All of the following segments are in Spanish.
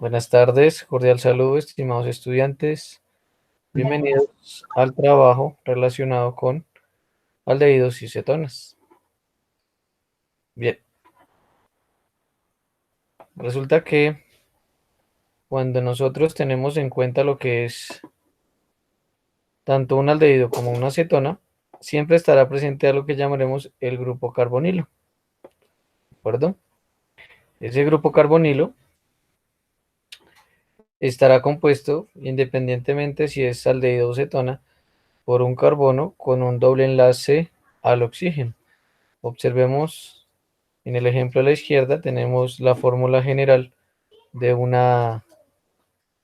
Buenas tardes, cordial saludo, estimados estudiantes. Bienvenidos al trabajo relacionado con aldehídos y cetonas. Bien, resulta que cuando nosotros tenemos en cuenta lo que es tanto un aldehído como una cetona, siempre estará presente a lo que llamaremos el grupo carbonilo. ¿De acuerdo? Ese grupo carbonilo estará compuesto, independientemente si es aldehído o cetona, por un carbono con un doble enlace al oxígeno. Observemos en el ejemplo a la izquierda tenemos la fórmula general de una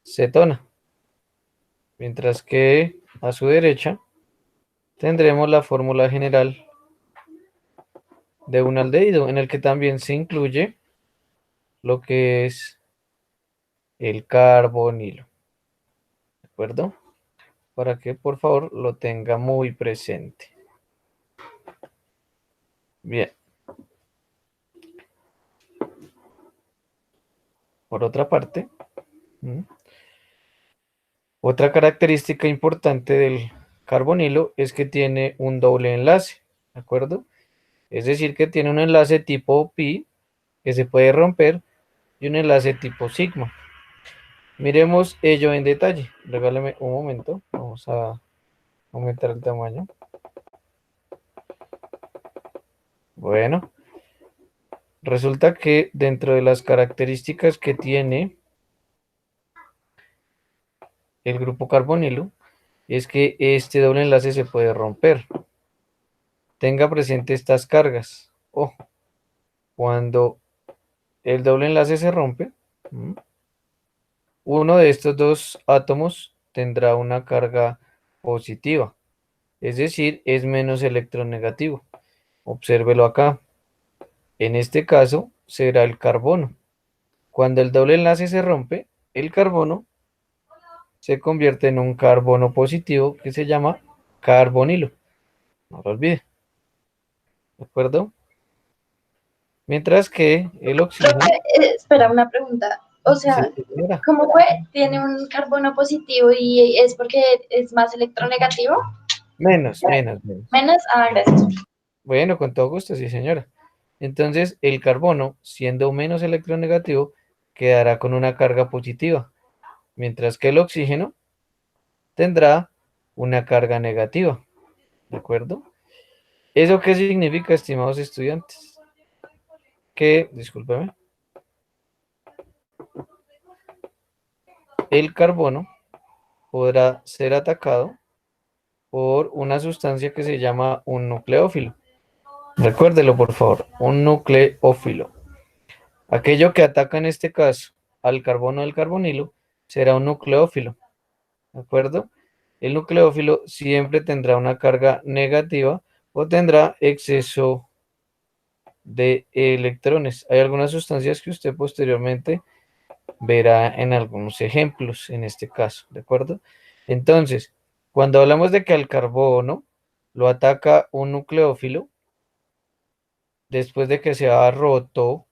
cetona, mientras que a su derecha tendremos la fórmula general de un aldehído, en el que también se incluye lo que es el carbonilo. ¿De acuerdo? Para que por favor lo tenga muy presente. Bien. Por otra parte, otra característica importante del carbonilo es que tiene un doble enlace. ¿De acuerdo? Es decir, que tiene un enlace tipo pi que se puede romper y un enlace tipo sigma. Miremos ello en detalle. Regálame un momento. Vamos a aumentar el tamaño. Bueno, resulta que dentro de las características que tiene el grupo carbonilo es que este doble enlace se puede romper. Tenga presente estas cargas. Ojo, cuando el doble enlace se rompe, uno de estos dos átomos tendrá una carga positiva, es decir, es menos electronegativo. Obsérvelo acá. En este caso será el carbono. Cuando el doble enlace se rompe, el carbono se convierte en un carbono positivo que se llama carbonilo. No lo olvide. ¿De acuerdo? Mientras que el oxígeno. Profe, espera, una pregunta. O Sí, sea, señora. ¿cómo fue? ¿Tiene un carbono positivo y es porque es más electronegativo? Menos. Menos, gracias. Bueno, con todo gusto, sí, señora. Entonces, el carbono, siendo menos electronegativo, quedará con una carga positiva, mientras que el oxígeno tendrá una carga negativa. ¿De acuerdo? ¿Eso qué significa, estimados estudiantes? Que, discúlpeme, el carbono podrá ser atacado por una sustancia que se llama un nucleófilo. Recuérdelo, por favor, un nucleófilo. Aquello que ataca en este caso al carbono del carbonilo será un nucleófilo. ¿De acuerdo? El nucleófilo siempre tendrá una carga negativa o tendrá exceso de electrones. Hay algunas sustancias que usted posteriormente verá en algunos ejemplos en este caso, ¿de acuerdo? Entonces, cuando hablamos de que al carbono lo ataca un nucleófilo, después de que se ha roto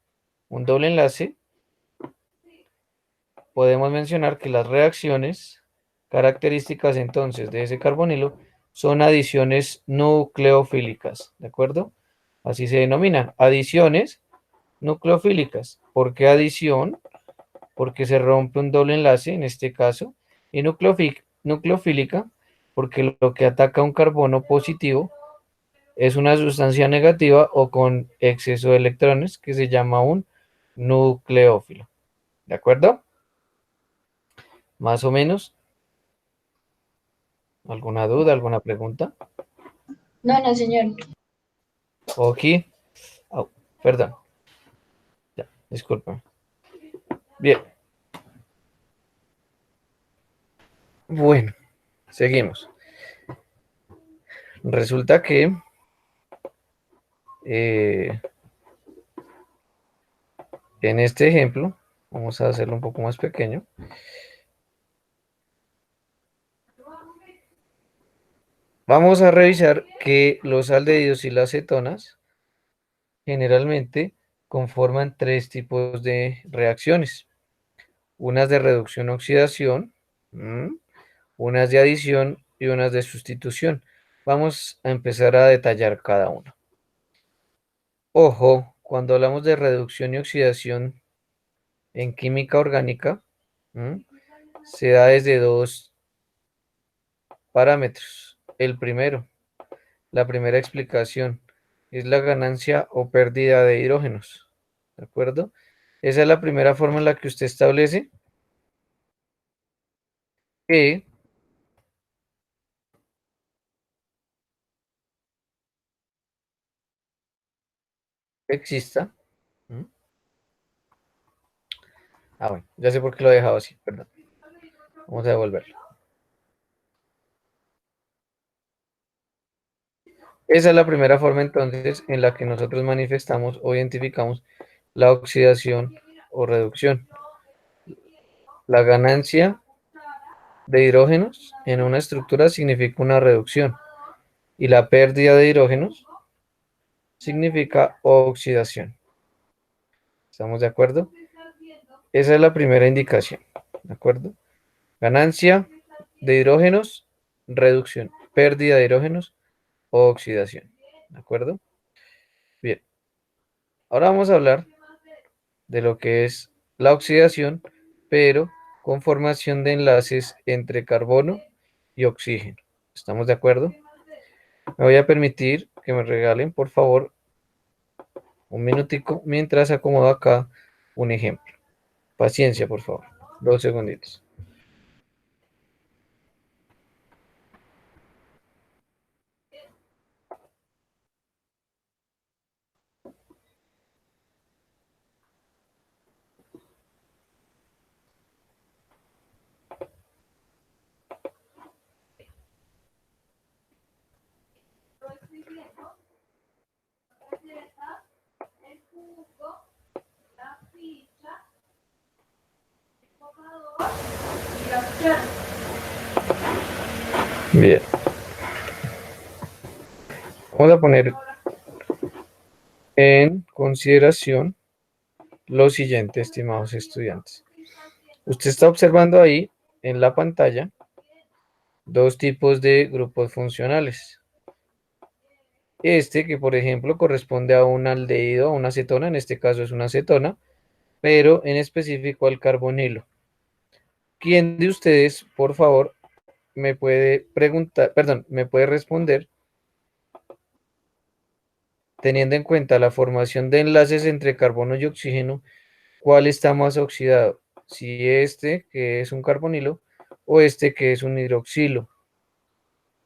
un doble enlace, podemos mencionar que las reacciones características entonces de ese carbonilo son adiciones nucleofílicas, ¿de acuerdo? Así se denominan, adiciones nucleofílicas. ¿Por qué adición? Porque se rompe un doble enlace en este caso, y nucleofílica porque lo que ataca un carbono positivo es una sustancia negativa o con exceso de electrones que se llama un nucleófilo. ¿De acuerdo? Más o menos. ¿Alguna duda, alguna pregunta? No, no, señor. Ok. Oh, perdón. Ya, disculpen. Bien. Bueno, seguimos. Resulta que en este ejemplo, vamos a hacerlo un poco más pequeño. Vamos a revisar que los aldehídos y las cetonas generalmente conforman tres tipos de reacciones. unas de reducción oxidación, unas de adición y unas de sustitución. Vamos a empezar a detallar cada uno. Ojo, cuando hablamos de reducción y oxidación en química orgánica, se da desde dos parámetros. El primero, la primera explicación, es la ganancia o pérdida de hidrógenos. ¿De acuerdo? Esa es la primera forma en la que usted establece que exista. ¿Mm? Ah, bueno, ya sé por qué lo he dejado así, perdón. Vamos a devolverlo. Esa es la primera forma entonces en la que nosotros manifestamos o identificamos la oxidación o reducción. La ganancia de hidrógenos en una estructura significa una reducción y la pérdida de hidrógenos significa oxidación. ¿Estamos de acuerdo? Esa es la primera indicación. ¿De acuerdo? Ganancia de hidrógenos, reducción. Pérdida de hidrógenos, oxidación. ¿De acuerdo? Bien. Ahora vamos a hablar de lo que es la oxidación, pero con formación de enlaces entre carbono y oxígeno. ¿Estamos de acuerdo? Me voy a permitir que me regalen, por favor, un minutico mientras acomodo acá un ejemplo. Paciencia, por favor. 2 segunditos. Bien. Vamos a poner en consideración lo siguiente, estimados estudiantes. Usted está observando ahí en la pantalla dos tipos de grupos funcionales. Este que, por ejemplo, corresponde a un aldehído, a una acetona, en este caso es una acetona, pero en específico al carbonilo. ¿Quién de ustedes, por favor, me puede preguntar, perdón, me puede responder, teniendo en cuenta la formación de enlaces entre carbono y oxígeno, cuál está más oxidado? Si este, que es un carbonilo, o este, que es un hidroxilo.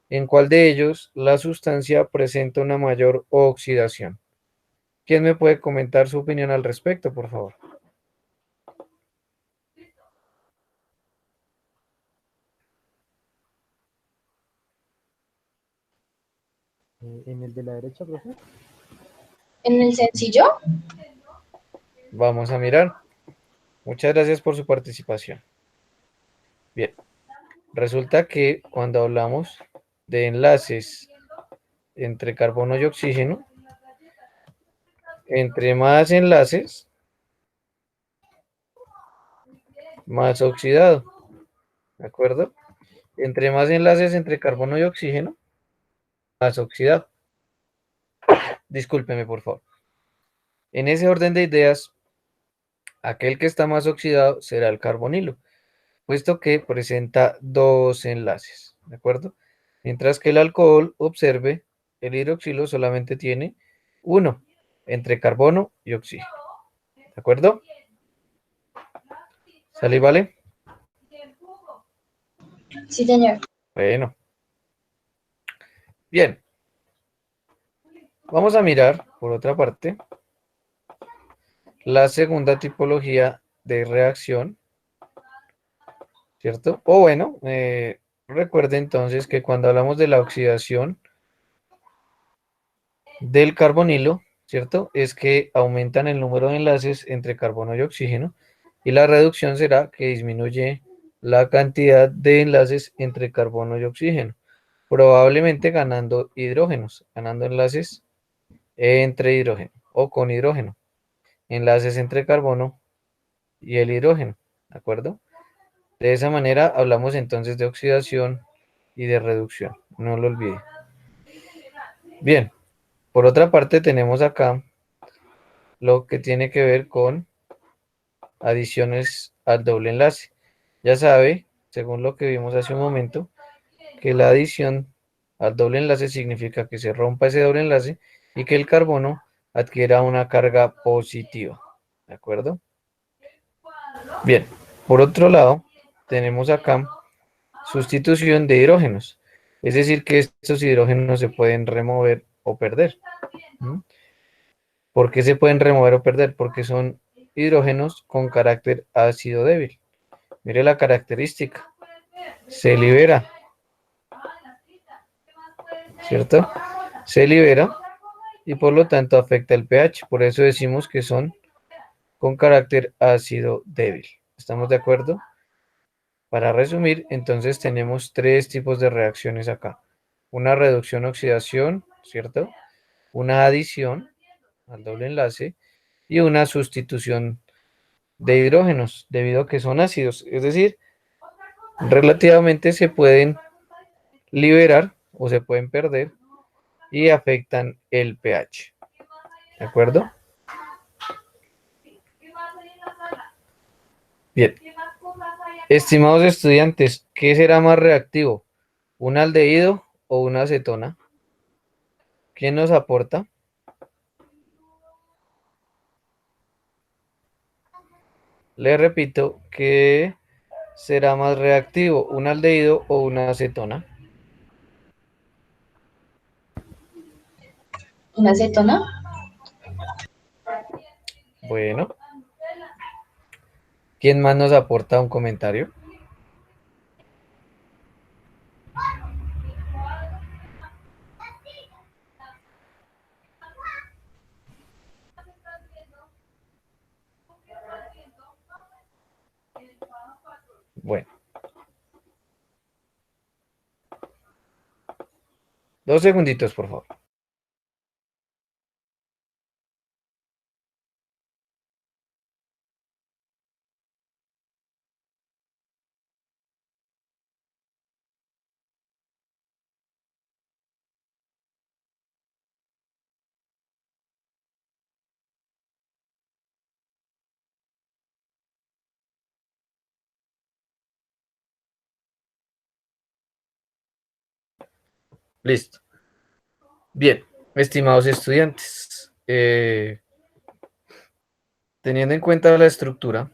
¿En cuál de ellos la sustancia presenta una mayor oxidación? ¿Quién me puede comentar su opinión al respecto, por favor? En el de la derecha, profe. En el sencillo, Vamos a mirar. Muchas gracias por su participación. Bien, resulta que cuando hablamos de enlaces entre carbono y oxígeno, entre más enlaces, más oxidado, ¿de acuerdo? Entre más enlaces entre carbono y oxígeno, más oxidado. Discúlpeme, por favor. En ese orden de ideas, aquel que está más oxidado será el carbonilo, puesto que presenta dos enlaces, ¿de acuerdo? Mientras que el alcohol, observe, el hidroxilo solamente tiene uno entre carbono y oxígeno, ¿de acuerdo? ¿Sale y vale? sí, señor. Bueno, bien. Vamos a mirar, por otra parte, la segunda tipología de reacción, ¿cierto? O bueno, recuerde entonces que cuando hablamos de la oxidación del carbonilo, ¿cierto? Es que aumentan el número de enlaces entre carbono y oxígeno y la reducción será que disminuye la cantidad de enlaces entre carbono y oxígeno, probablemente ganando hidrógenos, ganando enlaces entre hidrógeno o con hidrógeno, enlaces entre carbono y el hidrógeno. ¿de acuerdo? De esa manera hablamos entonces de oxidación y de reducción, no lo olvide. Bien, por otra parte tenemos acá lo que tiene que ver con adiciones al doble enlace. Ya sabe, según lo que vimos hace un momento, que la adición al doble enlace significa que se rompa ese doble enlace y que el carbono adquiera una carga positiva, ¿de acuerdo? Bien, por otro lado, tenemos acá sustitución de hidrógenos, es decir, que estos hidrógenos se pueden remover o perder. ¿Mm? ¿Por qué se pueden remover o perder? Porque son hidrógenos con carácter ácido débil. Mire la característica, se libera, ¿cierto? Se libera y por lo tanto afecta el pH, por eso decimos que son con carácter ácido débil. ¿Estamos de acuerdo? Para resumir, entonces tenemos tres tipos de reacciones acá. Una reducción-oxidación, ¿cierto? Una adición al doble enlace y una sustitución de hidrógenos, debido a que son ácidos. Es decir, relativamente se pueden liberar o se pueden perder y afectan el pH. ¿De acuerdo? Bien. Estimados estudiantes, ¿qué será más reactivo? ¿Un aldehído o una acetona? ¿Quién nos aporta? Le repito, ¿qué será más reactivo? ¿Un aldehído o una acetona? ¿Una acetona? Bueno, ¿quién más nos aporta un comentario? Bueno, 2 segunditos, por favor. Listo. Bien, estimados estudiantes, teniendo en cuenta la estructura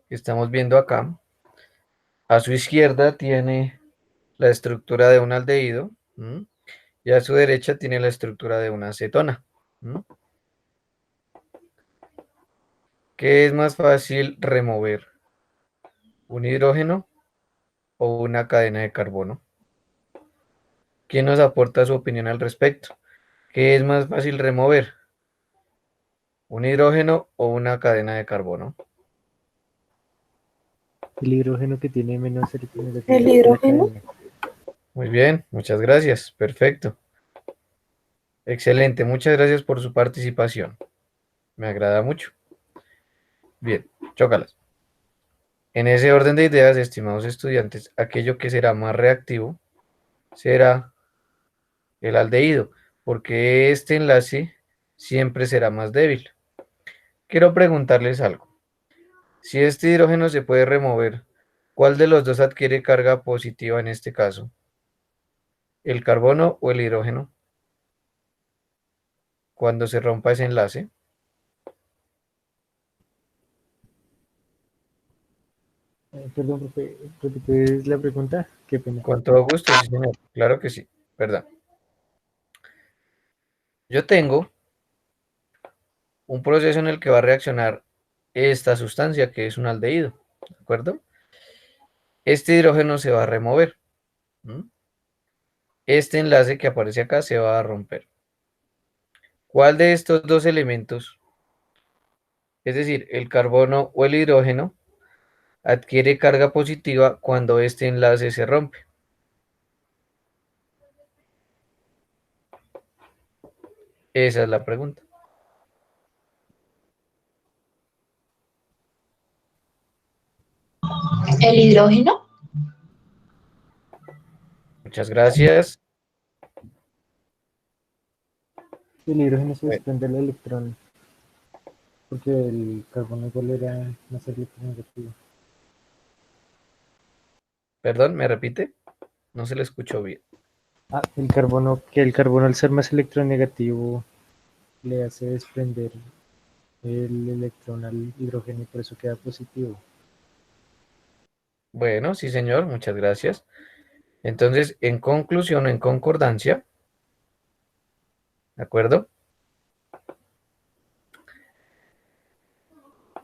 que estamos viendo acá, a su izquierda tiene la estructura de un aldehído, ¿m? Y a su derecha tiene la estructura de una acetona. ¿M? ¿Qué es más fácil remover? ¿Un hidrógeno o una cadena de carbono? ¿Quién nos aporta su opinión al respecto? ¿Qué es más fácil remover? ¿Un hidrógeno o una cadena de carbono? El hidrógeno que tiene menos ¿El negatividad que la hidrógeno? cadena. Muy bien, muchas gracias. Perfecto. Excelente, muchas gracias por su participación. Me agrada mucho. Bien, chócalas. En ese orden de ideas, estimados estudiantes, aquello que será más reactivo será el aldehído, porque este enlace siempre será más débil. Quiero preguntarles algo. Si este hidrógeno se puede remover, ¿cuál de los dos adquiere carga positiva en este caso? ¿El carbono o el hidrógeno? Cuando se rompa ese enlace. Perdón, profe, ¿repites la pregunta? Qué pena. Con todo gusto, sí, señor. Claro que sí. Perdón. Yo tengo un proceso en el que va a reaccionar esta sustancia que es un aldehído, ¿de acuerdo? Este hidrógeno se va a remover. ¿M? Este enlace que aparece acá se va a romper. ¿Cuál de estos dos elementos, es decir, el carbono o el hidrógeno, adquiere carga positiva cuando este enlace se rompe? Esa es la pregunta. El hidrógeno. Muchas gracias. El hidrógeno se Bueno, desprende del electrón, porque el carbono igual era más electronegativo. perdón, ¿me repite? No se le escuchó bien. Ah, el carbono al ser más electronegativo le hace desprender el electrón al hidrógeno y por eso queda positivo. Bueno, sí, señor, muchas gracias. Entonces, en conclusión, en concordancia, ¿de acuerdo?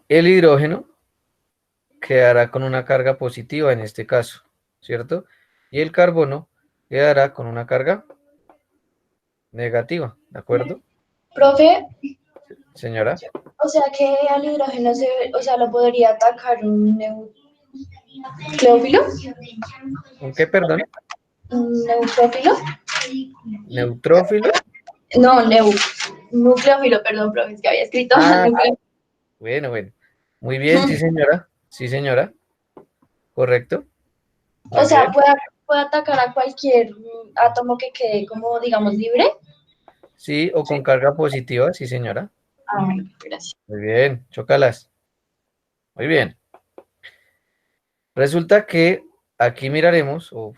El hidrógeno quedará con una carga positiva en este caso, ¿cierto? Y el carbono quedará con una carga negativa, ¿de acuerdo, Profe, señora? o sea que al hidrógeno o sea, lo podría atacar un nucleófilo, ¿Un qué, perdón? un neutrófilo. ¿Neutrófilo? No, nucleófilo, perdón, profe, es que había escrito Ah, núcleo. bueno, bueno. Muy bien, sí, señora. Sí, señora. Correcto. O Muy sea, bien. puede atacar a cualquier átomo que quede como, digamos, libre. Sí, o con carga positiva, sí, señora. Ah, bueno, gracias. Muy bien, chócalas. Muy bien. Resulta que aquí miraremos, o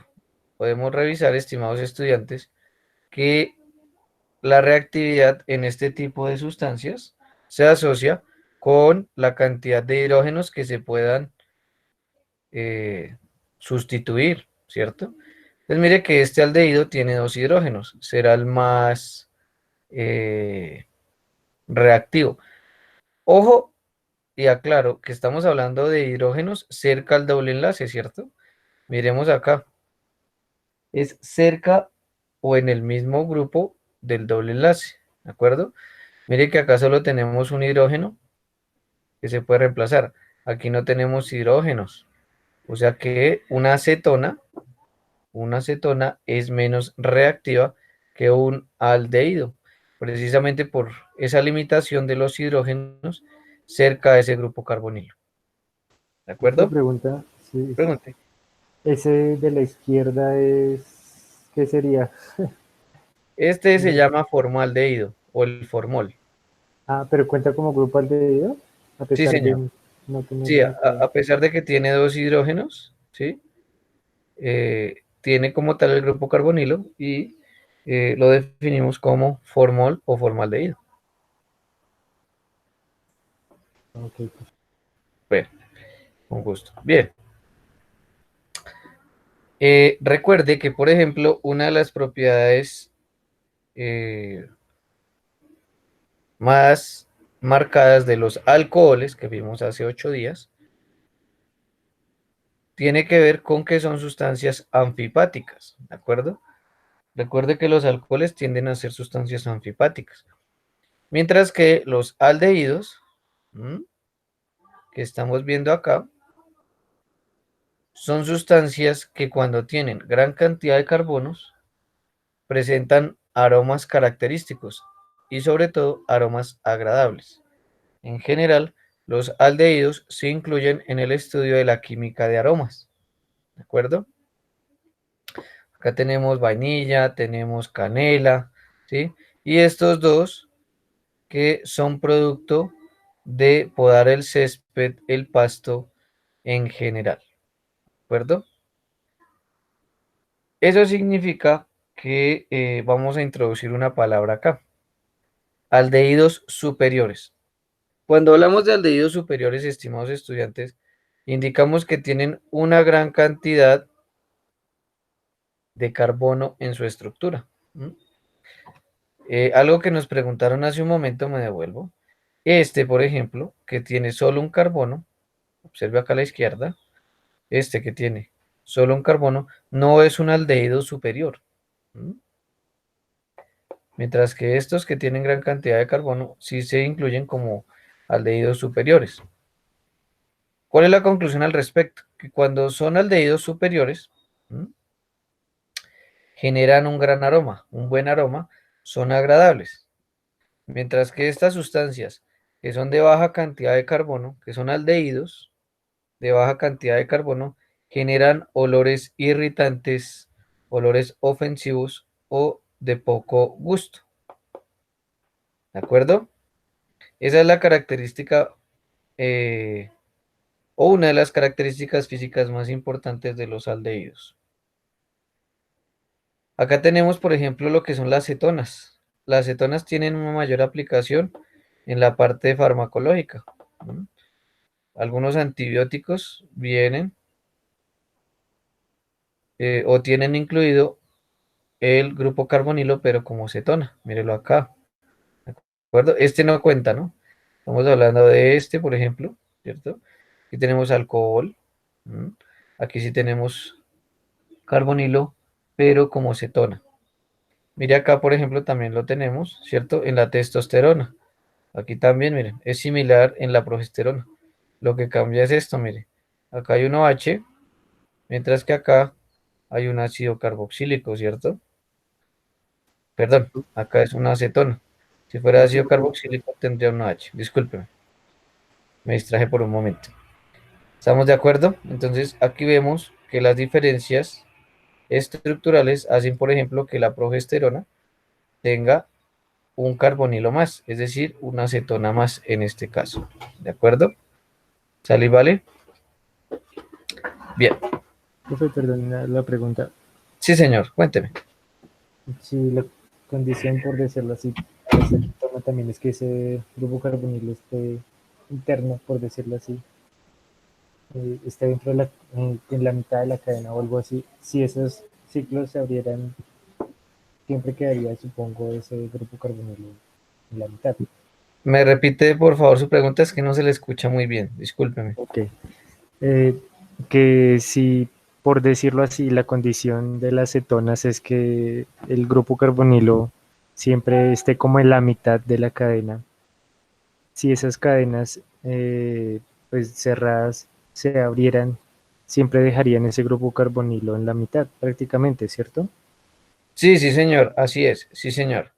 podemos revisar, estimados estudiantes, que la reactividad en este tipo de sustancias se asocia con la cantidad de hidrógenos que se puedan sustituir, ¿cierto? Entonces mire que este aldehído tiene dos hidrógenos, será el más reactivo. Ojo, y aclaro que estamos hablando de hidrógenos cerca al doble enlace, ¿cierto? Miremos acá, es cerca o en el mismo grupo del doble enlace, ¿de acuerdo? Mire que acá solo tenemos un hidrógeno que se puede reemplazar. Aquí no tenemos hidrógenos. O sea que una acetona es menos reactiva que un aldehído, precisamente por esa limitación de los hidrógenos cerca de ese grupo carbonilo. ¿De Otra acuerdo? pregunta, sí, Pregunte. ese de la izquierda es, ¿qué sería? Este se llama formaldehído o el formol. Ah, pero cuenta como grupo aldehído, a Sí, pesar señor. de no tener Sí, a, nucleo. a pesar de que tiene dos hidrógenos, ¿sí? Tiene como tal el grupo carbonilo y lo definimos como formol o formaldehído. Ok, pues, Bueno, con gusto. Bien. Recuerde que, por ejemplo, una de las propiedades eh, más marcadas de los alcoholes que vimos hace 8 días tiene que ver con que son sustancias anfipáticas, ¿de acuerdo? Recuerde que los alcoholes tienden a ser sustancias anfipáticas, mientras que los aldehídos, ¿m?, que estamos viendo acá, son sustancias que cuando tienen gran cantidad de carbonos presentan aromas característicos y sobre todo aromas agradables. En general, los aldehídos se incluyen en el estudio de la química de aromas, ¿de acuerdo? Acá tenemos vainilla, tenemos canela, ¿sí? Y estos dos que son producto de podar el césped, el pasto en general, ¿de acuerdo? Eso significa que vamos a introducir una palabra acá, aldehídos superiores. Cuando hablamos de aldehídos superiores, estimados estudiantes, indicamos que tienen una gran cantidad de carbono en su estructura. ¿M? Algo que nos preguntaron hace un momento, me devuelvo. Este, por ejemplo, que tiene solo un carbono, observe acá a la izquierda, este que tiene solo un carbono, no es un aldehído superior. ¿M? Mientras que estos que tienen gran cantidad de carbono sí se incluyen como aldehídos superiores. ¿Cuál es la conclusión al respecto? Que cuando son aldehídos superiores, ¿m?, generan un gran aroma, un buen aroma, son agradables. Mientras que estas sustancias que son de baja cantidad de carbono, que son aldehídos, de baja cantidad de carbono generan olores irritantes, olores ofensivos o de poco gusto. ¿De acuerdo? Esa es la característica o una de las características físicas más importantes de los aldehídos. Acá tenemos, por ejemplo, lo que son las cetonas. Las cetonas tienen una mayor aplicación en la parte farmacológica. ¿Mm? Algunos antibióticos vienen o tienen incluido el grupo carbonilo, pero como cetona. Mírelo acá. ¿De acuerdo? Este no cuenta, ¿no? Estamos hablando de este, por ejemplo, ¿cierto? Aquí tenemos alcohol. ¿Mm? Aquí sí tenemos carbonilo, pero como cetona. Mire acá, por ejemplo, también lo tenemos, ¿cierto? En la testosterona. Aquí también, miren, es similar en la progesterona. Lo que cambia es esto, mire. Acá hay un OH, mientras que acá hay un ácido carboxílico, ¿cierto? Perdón, acá es una acetona. Si fuera ácido carboxílico tendría un OH. Discúlpeme, me distraje por un momento. ¿Estamos de acuerdo? Entonces aquí vemos que las diferencias estructurales hacen, por ejemplo, que la progesterona tenga un carbonilo más, es decir, una acetona más en este caso. ¿De acuerdo? ¿Sale y vale? Bien. Profe, perdón, la pregunta. Sí, señor, cuénteme. Si la condición, por decirlo así, para ser toma también es que ese grupo carbonilo esté interno, por decirlo así, esté dentro de en la mitad de la cadena o algo así. Si esos ciclos se abrieran, siempre quedaría, supongo, ese grupo carbonilo en la mitad. Me repite, por favor, su pregunta, es que no se le escucha muy bien, discúlpeme. Ok. Eh, que si, por decirlo así, la condición de las cetonas es que el grupo carbonilo siempre esté como en la mitad de la cadena. Si esas cadenas pues cerradas se abrieran, siempre dejarían ese grupo carbonilo en la mitad prácticamente, ¿cierto? Sí, sí, señor, así es, sí, señor.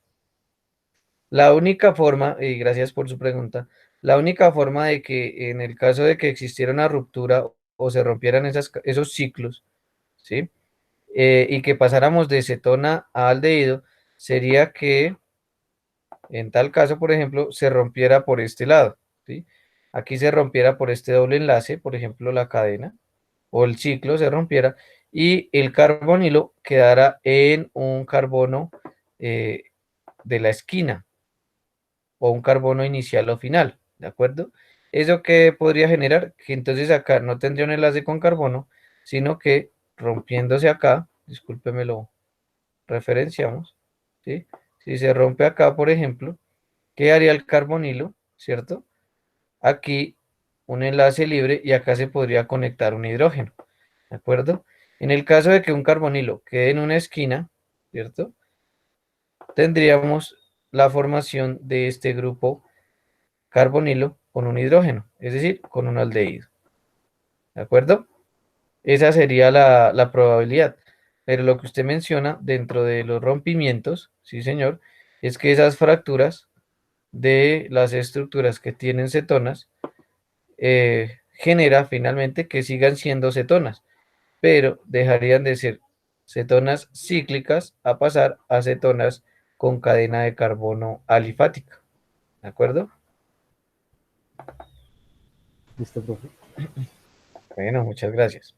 La única forma, y gracias por su pregunta, la única forma de que en el caso de que existiera una ruptura o se rompieran esos ciclos, ¿sí? Y que pasáramos de cetona a aldehído, sería que en tal caso, por ejemplo, se rompiera por este lado, ¿sí? Aquí se rompiera por este doble enlace, por ejemplo, la cadena o el ciclo se rompiera y el carbonilo quedara en un carbono eh, de la esquina o un carbono inicial o final, ¿de acuerdo? ¿Eso qué podría generar? Que entonces acá no tendría un enlace con carbono, sino que rompiéndose acá, discúlpeme, lo referenciamos, ¿sí? Si se rompe acá, por ejemplo, ¿qué haría el carbonilo? ¿Cierto? Aquí un enlace libre y acá se podría conectar un hidrógeno, ¿de acuerdo? En el caso de que un carbonilo quede en una esquina, ¿cierto? Tendríamos la formación de este grupo carbonilo con un hidrógeno, es decir, con un aldehído, ¿de acuerdo? Esa sería la probabilidad. Pero lo que usted menciona dentro de los rompimientos, sí señor, es que esas fracturas de las estructuras que tienen cetonas genera finalmente que sigan siendo cetonas, pero dejarían de ser cetonas cíclicas a pasar a cetonas con cadena de carbono alifática. ¿De acuerdo? Listo, profe. Bueno, muchas gracias.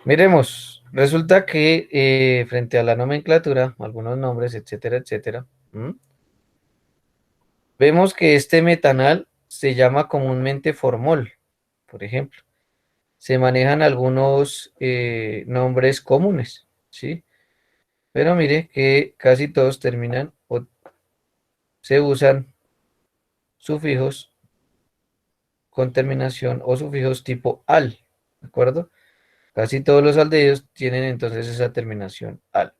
Miremos, resulta que frente a la nomenclatura, algunos nombres, etcétera, etcétera, vemos que este metanal se llama comúnmente formol, por ejemplo. Se manejan algunos nombres comunes, ¿sí? Pero mire que casi todos terminan o se usan sufijos con terminación o sufijos tipo al, ¿de acuerdo? Casi todos los aldehídos tienen entonces esa terminación al.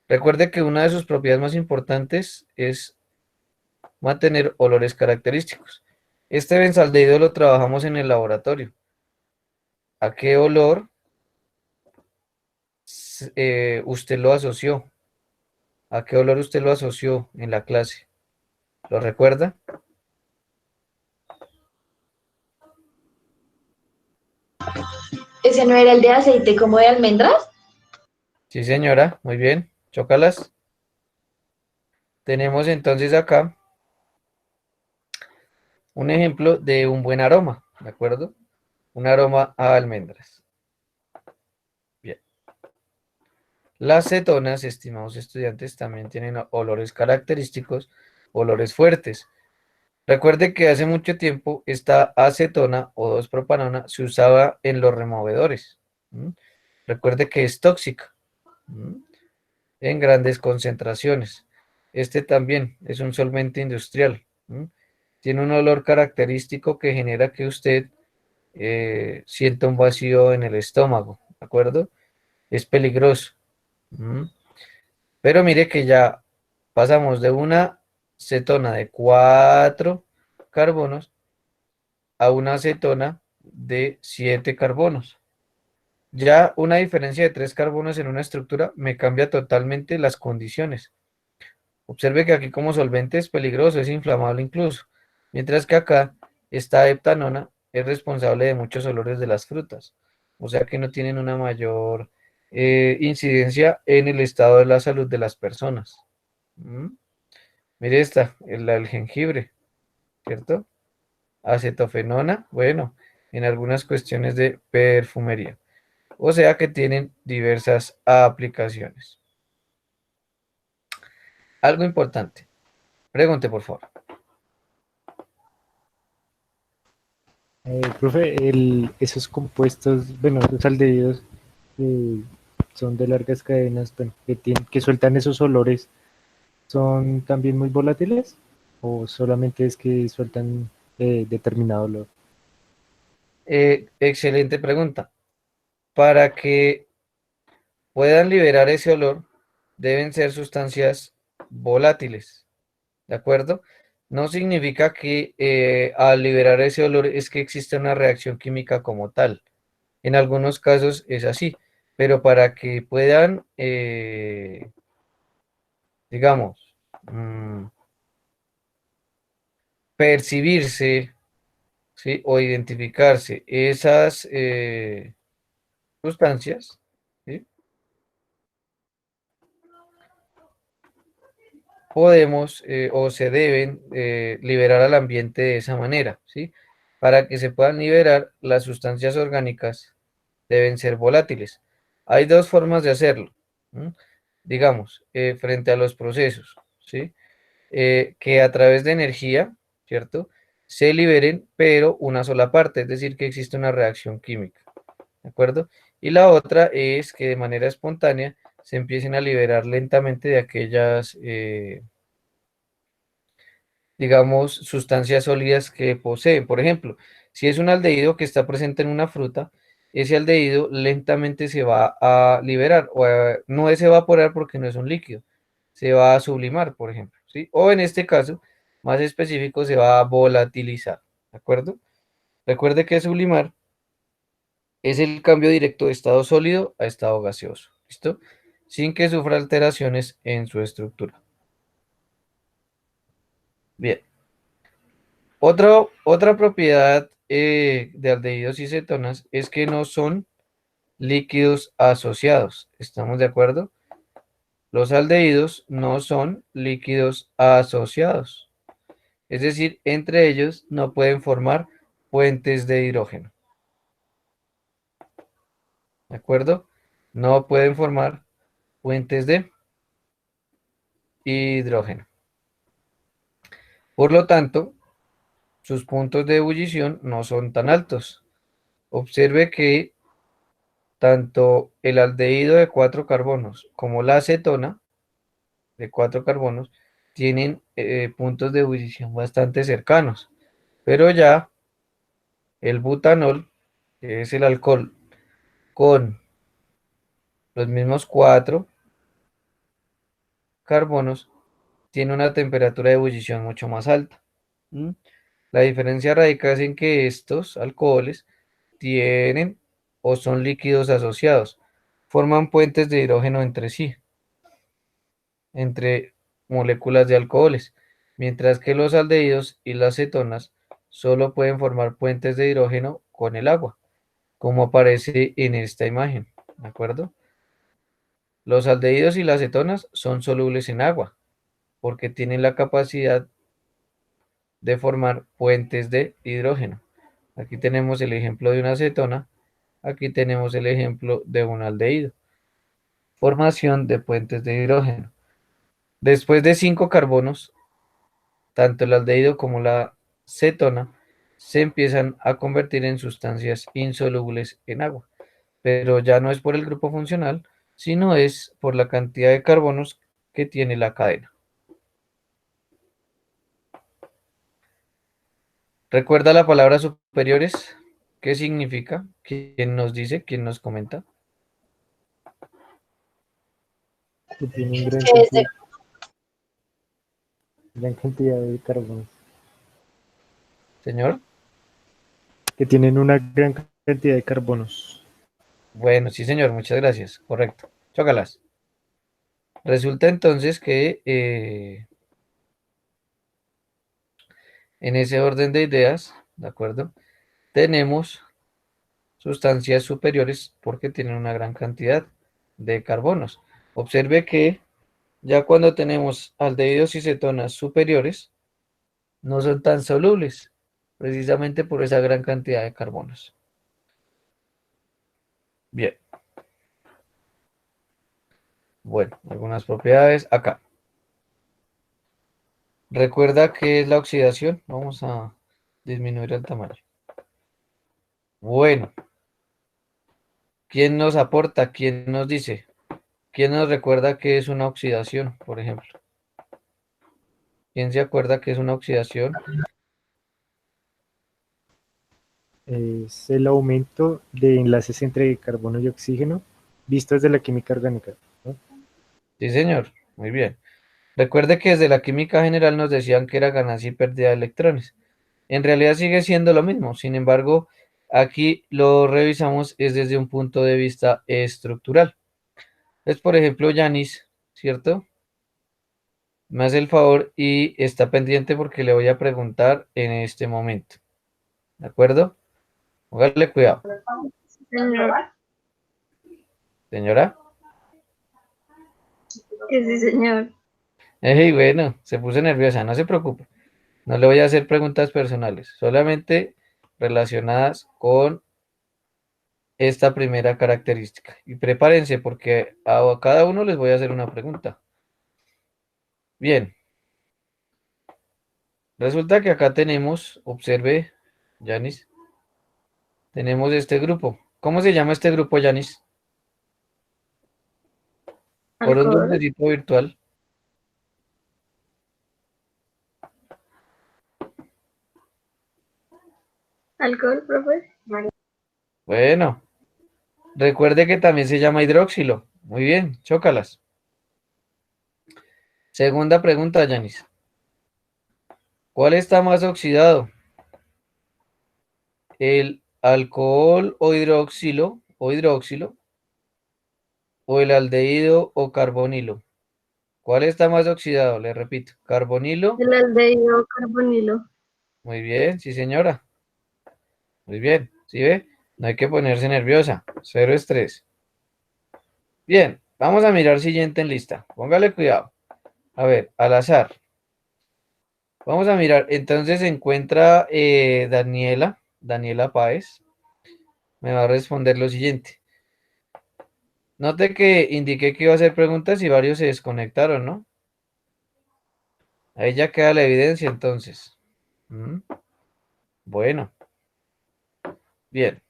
Recuerde que una de sus propiedades más importantes es mantener olores característicos. Este benzaldehído lo trabajamos en el laboratorio. ¿A qué olor usted lo asoció? ¿A qué olor usted lo asoció en la clase? ¿Lo recuerda? ¿Ese no era el de aceite como de almendras? Sí, señora, muy bien. Chócalas. Tenemos entonces acá un ejemplo de un buen aroma, ¿de acuerdo? Un aroma a almendras. Bien. Las cetonas, estimados estudiantes, también tienen olores característicos, olores fuertes. Recuerde que hace mucho tiempo esta acetona o 2-propanona se usaba en los removedores. ¿M? Recuerde que es tóxica, ¿m? En grandes concentraciones. Este también es un solvente industrial. ¿M? Tiene un olor característico que genera que usted sienta un vacío en el estómago, ¿de acuerdo? Es peligroso. ¿M? Pero mire que ya pasamos de una cetona de 4 carbonos a una acetona de 7 carbonos. Ya una diferencia de 3 carbonos en una estructura me cambia totalmente las condiciones. Observe que aquí como solvente es peligroso, es inflamable incluso, mientras que acá esta heptanona es responsable de muchos olores de las frutas, o sea que no tienen una mayor incidencia en el estado de la salud de las personas. ¿Mm? Mire esta, el jengibre, ¿cierto? Acetofenona, bueno, en algunas cuestiones de perfumería. O sea que tienen diversas aplicaciones. Algo importante. Pregunte, por favor. Profe, esos compuestos, bueno, esos aldehídos que son de largas cadenas, bueno, que sueltan esos olores, ¿son también muy volátiles? ¿O solamente es que sueltan determinado olor? Excelente pregunta. Para que puedan liberar ese olor, deben ser sustancias volátiles. ¿De acuerdo? No significa que al liberar ese olor es que exista una reacción química como tal. En algunos casos es así, pero para que puedan, digamos, percibirse, ¿sí? O identificarse esas sustancias, ¿sí? Podemos o se deben liberar al ambiente de esa manera, ¿sí? Para que se puedan liberar las sustancias orgánicas deben ser volátiles. Hay dos formas de hacerlo, ¿m? Digamos, frente a los procesos, ¿sí? Que a través de energía, ¿cierto? Se liberen, pero una sola parte, es decir, que existe una reacción química, ¿de acuerdo? Y la otra es que de manera espontánea se empiecen a liberar lentamente de aquellas, digamos, sustancias sólidas que poseen. Por ejemplo, si es un aldehído que está presente en una fruta, ese aldehído lentamente se va a liberar, no es evaporar porque no es un líquido, se va a sublimar, por ejemplo, ¿sí? O en este caso, más específico, se va a volatilizar, ¿de acuerdo? Recuerde que sublimar es el cambio directo de estado sólido a estado gaseoso, ¿listo? Sin que sufra alteraciones en su estructura. Bien. Otra propiedad de aldehídos y cetonas es que no son líquidos asociados. ¿Estamos de acuerdo? Los aldehídos no son líquidos asociados. Es decir, entre ellos no pueden formar puentes de hidrógeno. ¿De acuerdo? No pueden formar puentes de hidrógeno. Por lo tanto, sus puntos de ebullición no son tan altos. Observe que tanto el aldehído de 4 carbonos como la acetona de 4 carbonos tienen puntos de ebullición bastante cercanos, pero ya el butanol, que es el alcohol con los mismos 4 carbonos, tiene una temperatura de ebullición mucho más alta. ¿Mm? La diferencia radica en que estos alcoholes tienen o son líquidos asociados, forman puentes de hidrógeno entre sí, entre moléculas de alcoholes, mientras que los aldehídos y las cetonas solo pueden formar puentes de hidrógeno con el agua. como aparece en esta imagen, ¿de acuerdo? Los aldehídos y las cetonas son solubles en agua, porque tienen la capacidad de formar puentes de hidrógeno. Aquí tenemos el ejemplo de una cetona, aquí tenemos el ejemplo de un aldehído. Formación de puentes de hidrógeno. Después de 5 carbonos, tanto el aldehído como la cetona se empiezan a convertir en sustancias insolubles en agua, pero ya no es por el grupo funcional, sino es por la cantidad de carbonos que tiene la cadena. ¿Recuerda la palabra superiores? ¿Qué significa? ¿Quién nos dice? ¿Quién nos comenta? Que tienen Que es de- gran cantidad de carbonos. Señor. Que tienen una gran cantidad de carbonos. Bueno, sí, señor, muchas gracias. Correcto. Chócalas. Resulta entonces que en ese orden de ideas, ¿de acuerdo? Tenemos sustancias superiores porque tienen una gran cantidad de carbonos. Observe que ya cuando tenemos aldehídos y cetonas superiores, no son tan solubles, precisamente por esa gran cantidad de carbonos. Bien, bueno, algunas propiedades acá. Recuerda que es la oxidación. Vamos a disminuir el tamaño. Bueno, ¿quién nos aporta? ¿Quién nos dice? ¿Quién nos recuerda que es una oxidación, por ejemplo? ¿Quién se acuerda que es una oxidación? Es el aumento de enlaces entre carbono y oxígeno visto desde la química orgánica, ¿no? Sí, señor. Muy bien. Recuerde que desde la química general nos decían que era ganancia y pérdida de electrones. En realidad sigue siendo lo mismo. Sin embargo, aquí lo revisamos es desde un punto de vista estructural. Es, por ejemplo, Yanis, ¿cierto? Me hace el favor y está pendiente porque le voy a preguntar en este momento. ¿De acuerdo? Póngale cuidado. Señor, Señora. que sí, señor. Bueno, se puso nerviosa, no se preocupe. No le voy a hacer preguntas personales, solamente relacionadas con esta primera característica. Y prepárense porque a cada uno les voy a hacer una pregunta. Bien, resulta que acá tenemos, observe, Yanis, tenemos este grupo. ¿Cómo se llama este grupo, Yanis? Por un Alcohol. dulcecito virtual. Alcohol, profe. Bueno, recuerde que también se llama hidróxilo. Muy bien, chócalas. Segunda pregunta, Yanis. ¿Cuál está más oxidado? ¿El alcohol o hidróxilo o el aldehído o carbonilo? ¿Cuál está más oxidado? Le repito, carbonilo. El aldehído carbonilo. Muy bien, sí señora. Muy bien, ¿sí ve? No hay que ponerse nerviosa. Cero estrés. Bien, vamos a mirar siguiente en lista. Póngale cuidado. A ver, al azar. Vamos a mirar. Entonces se encuentra Daniela Páez. Me va a responder lo siguiente. Note que indiqué que iba a hacer preguntas y varios se desconectaron, ¿no? Ahí ya queda la evidencia entonces. ¿Mm? Bueno, bien.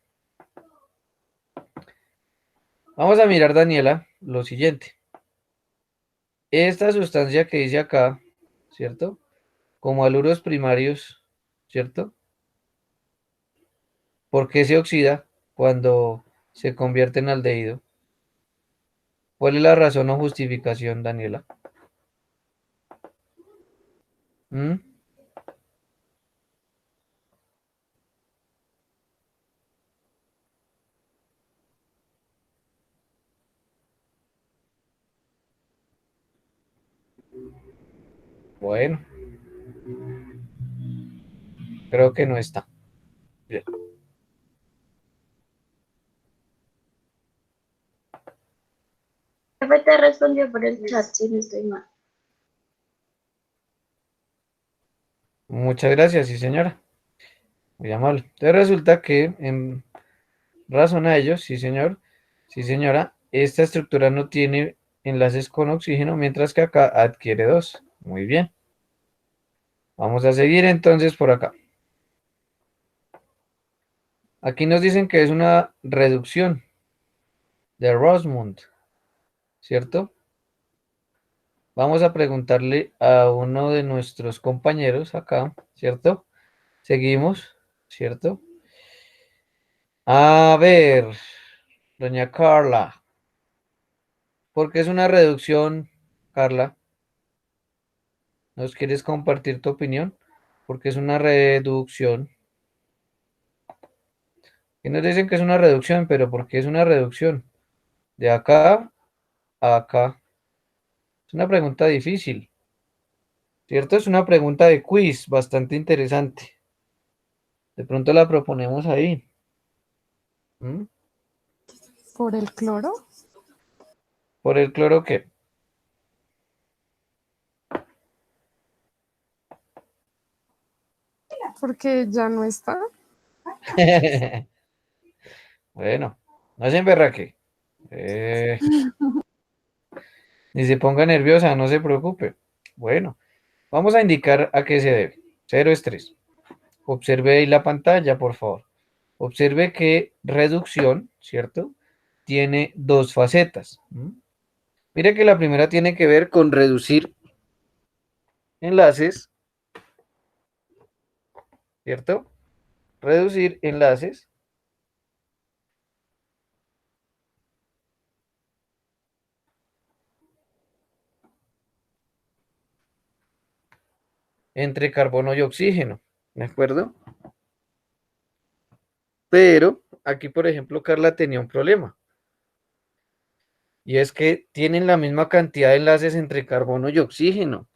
Vamos a mirar, Daniela, lo siguiente. Esta sustancia que dice acá, ¿cierto? Como haluros primarios, ¿cierto? ¿Por qué se oxida cuando se convierte en aldehído? ¿Cuál es la razón o justificación, Daniela? ¿Mm? Bueno, creo que no está. Bien. te respondió por el chat, si no estoy mal. Muchas gracias, sí señora. Muy amable. Entonces resulta que en razón a ello, sí señor, sí señora, esta estructura no tiene enlaces con oxígeno, mientras que acá adquiere dos. Muy bien. Vamos a seguir entonces por acá. Aquí nos dicen que es una reducción de Rosmund, ¿cierto? Vamos a preguntarle a uno de nuestros compañeros acá, ¿cierto? Seguimos, ¿cierto? A ver, doña Carla, ¿por qué es una reducción, Carla? ¿Nos quieres compartir tu opinión? Porque es una reducción. Y nos dicen que es una reducción, pero ¿por qué es una reducción? De acá a acá. Es una pregunta difícil, ¿cierto? Es una pregunta de quiz bastante interesante. De pronto la proponemos ahí. ¿Mm? ¿Por el cloro? ¿Por el cloro qué? Porque ya no está. Bueno, no se emberraque. Ni se ponga nerviosa, no se preocupe. Bueno, vamos a indicar a qué se debe. Cero estrés. Observe ahí la pantalla, por favor. Observe que reducción, ¿cierto? Tiene dos facetas. Mire que la primera tiene que ver con reducir enlaces, ¿cierto? Reducir enlaces entre carbono y oxígeno, ¿de acuerdo? Pero aquí, por ejemplo, Carla tenía un problema. Y es que tienen la misma cantidad de enlaces entre carbono y oxígeno.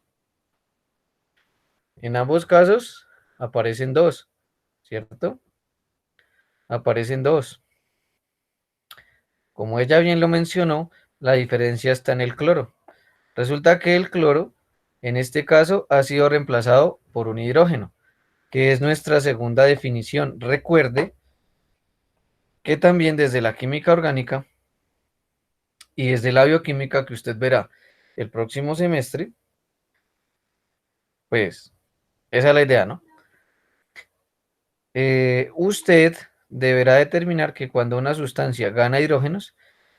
En ambos casos aparecen dos, ¿cierto? Aparecen dos. Como ella bien lo mencionó, la diferencia está en el cloro. Resulta que el cloro, en este caso, ha sido reemplazado por un hidrógeno, que es nuestra segunda definición. Recuerde que también desde la química orgánica y desde la bioquímica que usted verá el próximo semestre, pues esa es la idea, ¿no? Usted deberá determinar que cuando una sustancia gana hidrógenos,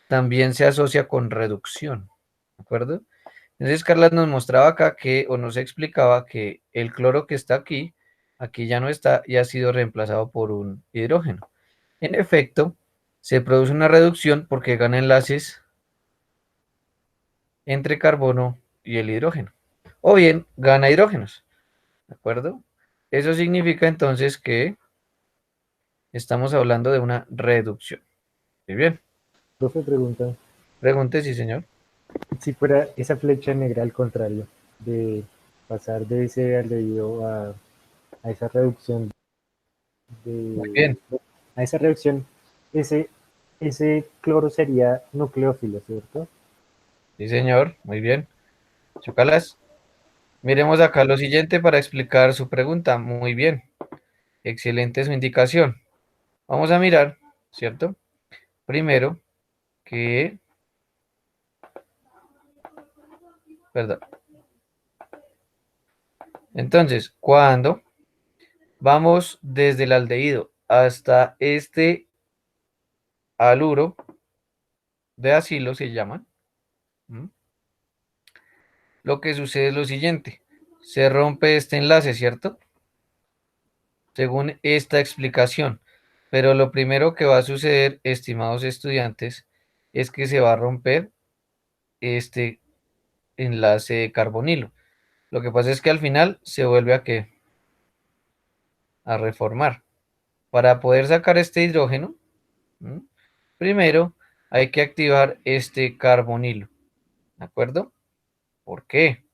también se asocia con reducción, ¿de acuerdo? Entonces Carla nos mostraba acá que, o nos explicaba que el cloro que está aquí, aquí ya no está y ha sido reemplazado por un hidrógeno. En efecto, se produce una reducción porque gana enlaces entre carbono y el hidrógeno. O bien, gana hidrógenos, ¿de acuerdo? Eso significa entonces que estamos hablando de una reducción. Muy bien. Profe, pregunta, Pregunte, sí, señor. si fuera esa flecha negra al contrario, de pasar de ese aldehído a esa reducción Muy de, bien. a esa reacción, ese, ese cloro sería nucleófilo, ¿cierto? Sí, señor. Muy bien. Chocalas. Miremos acá lo siguiente para explicar su pregunta. Muy bien. Excelente su indicación. Vamos a mirar, ¿cierto? Primero que, perdón. Entonces, cuando vamos desde el aldehído hasta este haluro de acilo se llaman, ¿m? Lo que sucede es lo siguiente. Se rompe este enlace, ¿cierto? Según esta explicación. Pero lo primero que va a suceder, estimados estudiantes, es que se va a romper este enlace de carbonilo. Lo que pasa es que al final se vuelve a que a reformar. Para poder sacar este hidrógeno, ¿m? Primero hay que activar este carbonilo. ¿De acuerdo? ¿Por qué?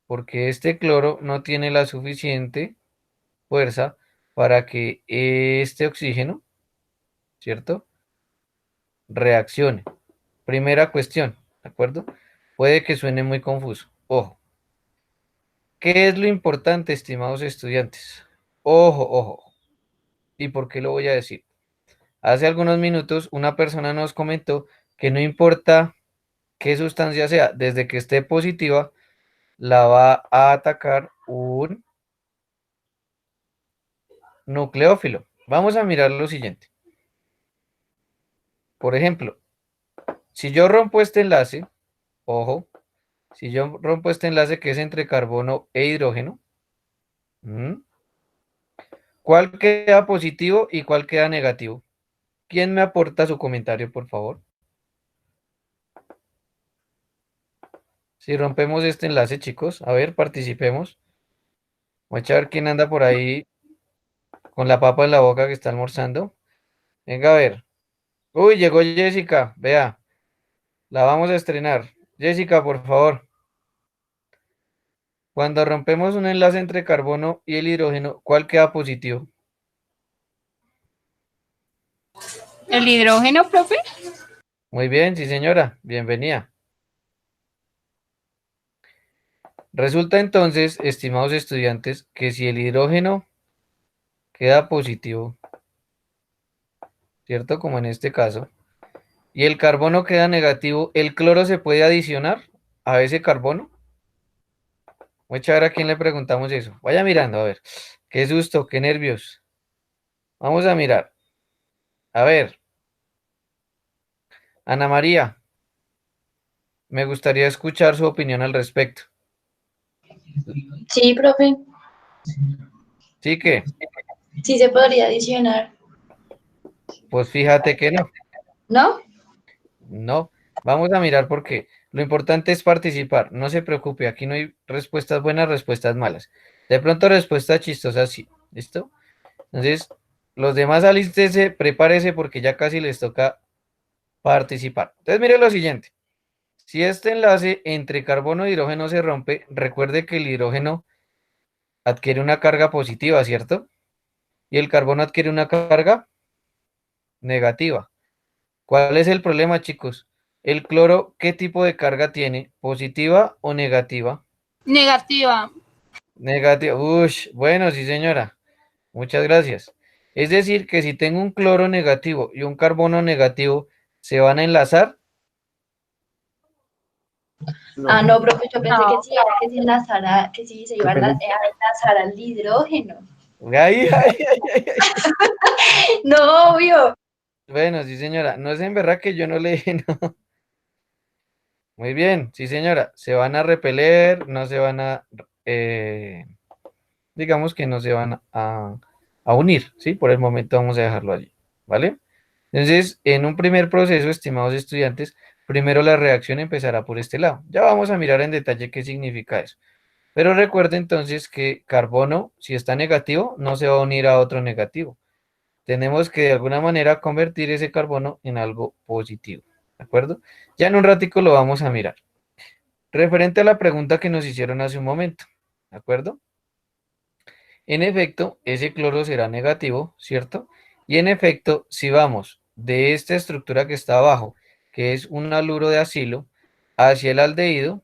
Porque este cloro no tiene la suficiente fuerza para que este oxígeno, ¿cierto? Reaccione. Primera cuestión, ¿de acuerdo? Puede que suene muy confuso. Ojo. ¿Qué es lo importante, estimados estudiantes? Ojo, ojo. ¿Y por qué lo voy a decir? Hace algunos minutos una persona nos comentó que no importa qué sustancia sea, desde que esté positiva, la va a atacar un nucleófilo. Vamos a mirar lo siguiente. Por ejemplo, si yo rompo este enlace, ojo, si yo rompo este enlace que es entre carbono e hidrógeno, ¿m? ¿Cuál queda positivo y cuál queda negativo? ¿Quién me aporta su comentario, por favor? Si rompemos este enlace, chicos, a ver, participemos. Voy a echar quién anda por ahí con la papa en la boca que está almorzando. Venga a ver. Uy, llegó Jessica, vea, la vamos a estrenar. Jessica, por favor. Cuando rompemos un enlace entre carbono y el hidrógeno, ¿cuál queda positivo? ¿El hidrógeno, profe? Muy bien, sí señora, bienvenida. Resulta entonces, estimados estudiantes, que si el hidrógeno queda positivo, ¿cierto? Como en este caso, y el carbono queda negativo, ¿el cloro se puede adicionar a ese carbono? Voy a echar a quién le preguntamos eso. Vaya mirando, a ver. Qué susto, qué nervios. Vamos a mirar. A ver, Ana María, me gustaría escuchar su opinión al respecto. Sí, profe, ¿Sí que? sí se podría adicionar, Pues fíjate que no. ¿no? No. Vamos a mirar por qué. Lo importante es participar. No se preocupe, aquí no hay respuestas buenas, respuestas malas. De pronto respuestas chistosas, sí. ¿Listo? Entonces, los demás alístense, prepárese porque ya casi les toca participar. Entonces, mire lo siguiente. Si este enlace entre carbono e hidrógeno se rompe, recuerde que el hidrógeno adquiere una carga positiva, ¿cierto? Y el carbono adquiere una carga negativa. ¿Cuál es el problema, chicos? ¿El cloro qué tipo de carga tiene? ¿Positiva o negativa? Negativa. Negativa. Ush, bueno, sí, señora. Muchas gracias. Es decir, que si tengo un cloro negativo y un carbono negativo, ¿se van a enlazar? Ah, No, no, profe, yo pensé que No. sí, era que se enlazara, que sí se iba a apenas enlazar al hidrógeno. Ay, ay, ay, ay, ay. No, obvio. Bueno, sí, señora. No es en verdad que yo no le dije, no. Muy bien, sí, señora. Se van a repeler, no se van a, eh, digamos que no se van a unir, ¿sí? Por el momento vamos a dejarlo allí, ¿vale? Entonces, en un primer proceso, estimados estudiantes, primero la reacción empezará por este lado. Ya vamos a mirar en detalle qué significa eso. Pero recuerde entonces que carbono, si está negativo, no se va a unir a otro negativo. Tenemos que de alguna manera convertir ese carbono en algo positivo, ¿de acuerdo? Ya en un ratico lo vamos a mirar. Referente a la pregunta que nos hicieron hace un momento, ¿de acuerdo? En efecto, ese cloro será negativo, ¿cierto? Y en efecto, si vamos de esta estructura que está abajo, que es un haluro de acilo, hacia el aldehído,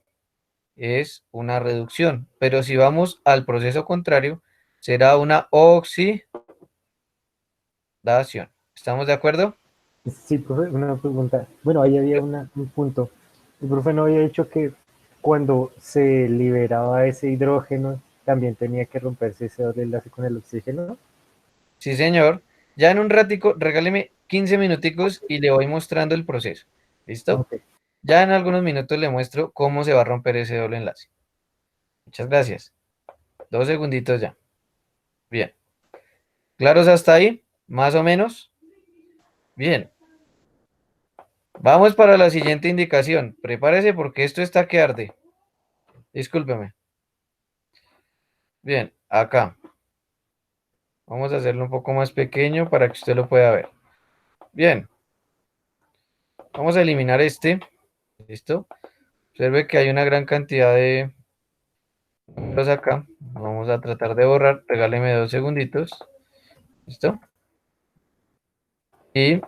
es una reducción. Pero si vamos al proceso contrario, será una oxidación. ¿Estamos de acuerdo? sí, profe, una pregunta. Bueno, ahí había un punto. El profe no había dicho que cuando se liberaba ese hidrógeno también tenía que romperse ese doble enlace con el oxígeno. Sí, señor. Ya en un ratico, regáleme 15 minuticos y le voy mostrando el proceso. ¿Listo? Ok. Ya en algunos minutos le muestro cómo se va a romper ese doble enlace. Muchas gracias. 2 segunditos ya. Bien. ¿Claros hasta ahí? ¿Más o menos? Bien. Vamos para la siguiente indicación. Prepárese porque esto está que arde. Discúlpeme. Bien, acá. Vamos a hacerlo un poco más pequeño para que usted lo pueda ver. Bien. Vamos a eliminar este. ¿Listo? Observe que hay una gran cantidad de números acá. Vamos a tratar de borrar. Regáleme 2 segunditos. ¿Listo? Y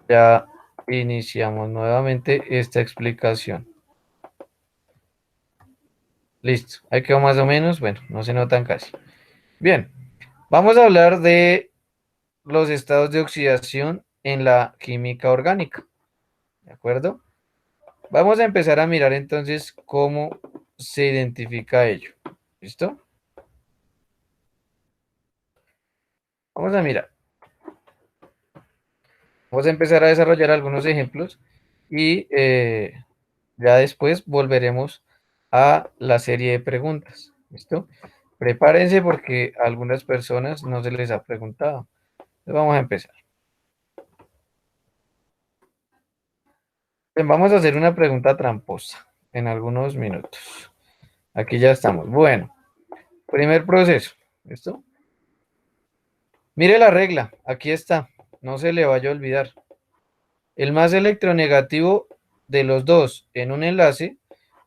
ya iniciamos nuevamente esta explicación. Listo, ahí quedó más o menos, bueno, no se notan casi. Bien, vamos a hablar de los estados de oxidación en la química orgánica, ¿de acuerdo? Vamos a empezar a mirar entonces cómo se identifica ello, ¿listo? Vamos a mirar. Vamos a empezar a desarrollar algunos ejemplos y ya después volveremos a la serie de preguntas, ¿listo? Prepárense porque a algunas personas no se les ha preguntado. Entonces vamos a empezar. Bien, vamos a hacer una pregunta tramposa en algunos minutos. Aquí ya estamos. Bueno, primer proceso, ¿listo? Mire la regla, aquí está, no se le vaya a olvidar. El más electronegativo de los dos en un enlace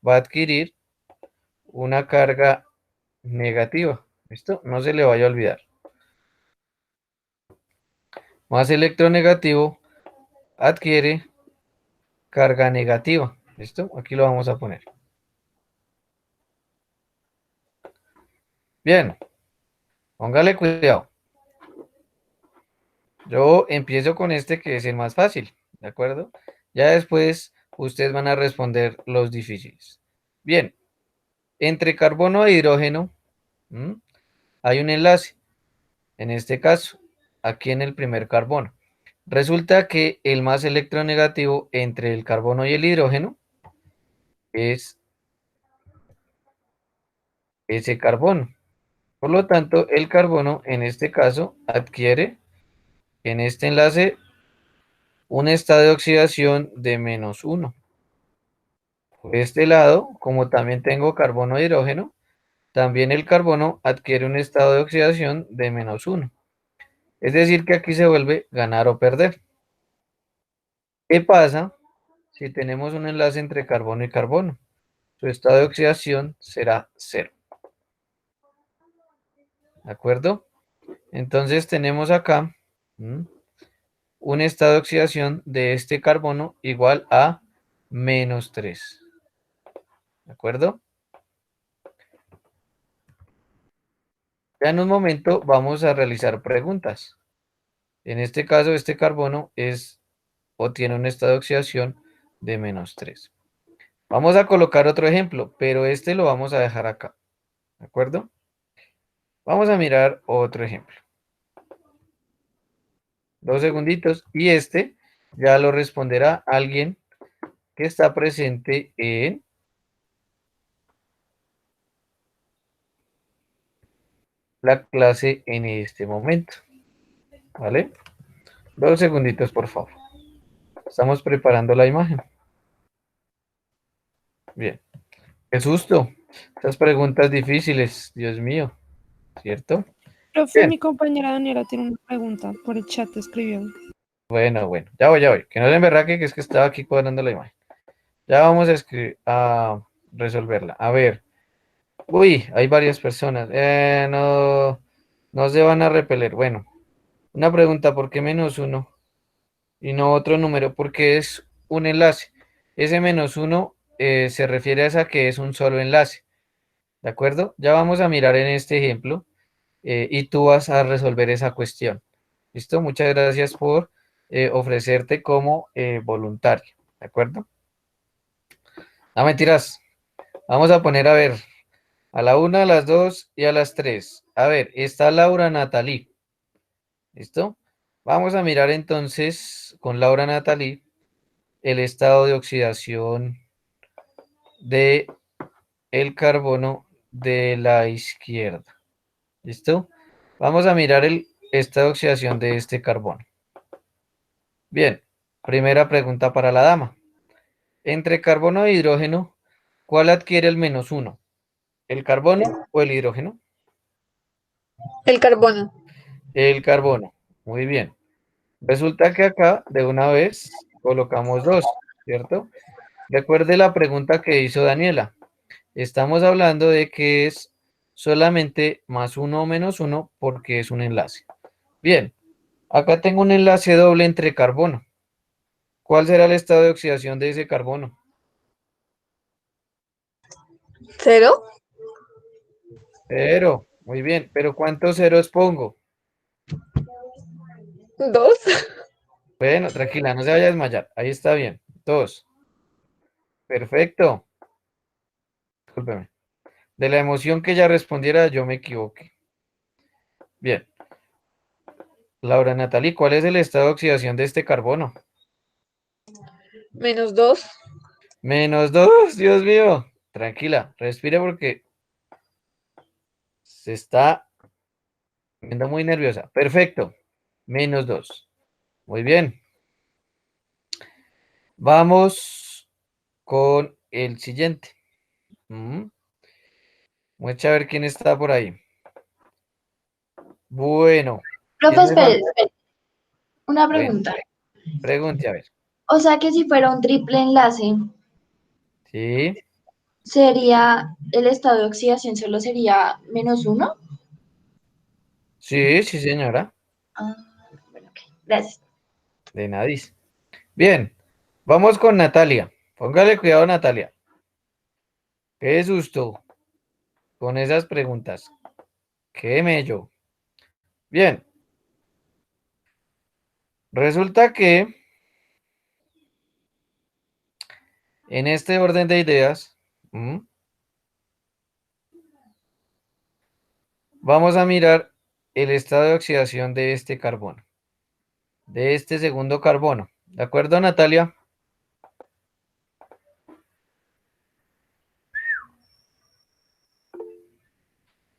va a adquirir una carga negativa. ¿Listo? No se le vaya a olvidar. Más electronegativo adquiere carga negativa. ¿Listo? Aquí lo vamos a poner. Bien, póngale cuidado. Yo empiezo con este que es el más fácil, ¿de acuerdo? Ya después ustedes van a responder los difíciles. Bien, entre carbono e hidrógeno hay un enlace. En este caso, aquí en el primer carbono. Resulta que el más electronegativo entre el carbono y el hidrógeno es ese carbono. Por lo tanto, el carbono en este caso adquiere en este enlace un estado de oxidación de -1. Por este lado, como también tengo carbono e hidrógeno, también el carbono adquiere un estado de oxidación de -1. Es decir, que aquí se vuelve ganar o perder. ¿Qué pasa si tenemos un enlace entre carbono y carbono? Su estado de oxidación será 0. ¿De acuerdo? Entonces tenemos acá un estado de oxidación de este carbono igual a -3. ¿De acuerdo? Ya en un momento vamos a realizar preguntas. En este caso, este carbono es o tiene un estado de oxidación de -3. Vamos a colocar otro ejemplo, pero este lo vamos a dejar acá. ¿De acuerdo? Vamos a mirar otro ejemplo. 2 segunditos. Y este ya lo responderá alguien que está presente en la clase en este momento. ¿Vale? 2 segunditos, por favor. Estamos preparando la imagen. Bien. Qué susto. Esas preguntas difíciles, Dios mío. ¿Cierto? Profe, Bien. mi compañera Daniela tiene una pregunta. Por el chat escribió. Bueno, bueno. Ya voy, ya voy. Que no se emberraque, que es que estaba aquí cuadrando la imagen. Ya vamos a escribir, a resolverla. A ver. Uy, hay varias personas. No se van a repeler. Bueno, una pregunta, ¿por qué -1 y no otro número? Porque es un enlace. Ese -1 se refiere a esa que es un solo enlace. ¿De acuerdo? Ya vamos a mirar en este ejemplo y tú vas a resolver esa cuestión. ¿Listo? Muchas gracias por ofrecerte como voluntario. ¿De acuerdo? No mentiras. Vamos a poner a ver. A la 1, a las 2 y a las 3. A ver, está Laura Natalí. ¿Listo? Vamos a mirar entonces con Laura Natalí el estado de oxidación de el carbono de la izquierda. ¿Listo? Vamos a mirar el estado de oxidación de este carbono. Bien, primera pregunta para la dama. Entre carbono e hidrógeno, ¿cuál adquiere el -1? ¿El carbono o el hidrógeno? El carbono. El carbono. Muy bien. Resulta que acá de una vez colocamos 2, ¿cierto? Recuerde la pregunta que hizo Daniela. Estamos hablando de que es solamente +1 o -1 porque es un enlace. Bien, acá tengo un enlace doble entre carbono. ¿Cuál será el estado de oxidación de ese carbono? 0. Cero. Muy bien. ¿Pero cuántos ceros pongo? 2. Bueno, tranquila, no se vaya a desmayar. Ahí está bien. 2. Perfecto. Discúlpeme. De la emoción que ella respondiera, yo me equivoqué. Bien. Laura Natalie, ¿cuál es el estado de oxidación de este carbono? -2. -2, Dios mío. Tranquila, respire porque se está viendo muy nerviosa. Perfecto. -2. Muy bien. Vamos con el siguiente. Vamos a ver quién está por ahí. Bueno, Profe, ¿quién me espere, falta? espere. Una Bueno, pregunta. pregunte a ver. O sea que si fuera un triple enlace, Sí, sería el estado de oxidación solo sería -1. sí, sí, señora. Ah, bueno, ok. Gracias. De nariz. Bien, vamos con Natalia. Póngale cuidado, Natalia. Qué susto con esas preguntas. Qué mello. Bien, resulta que en este orden de ideas, vamos a mirar el estado de oxidación de este carbono, de este segundo carbono. ¿De acuerdo, Natalia?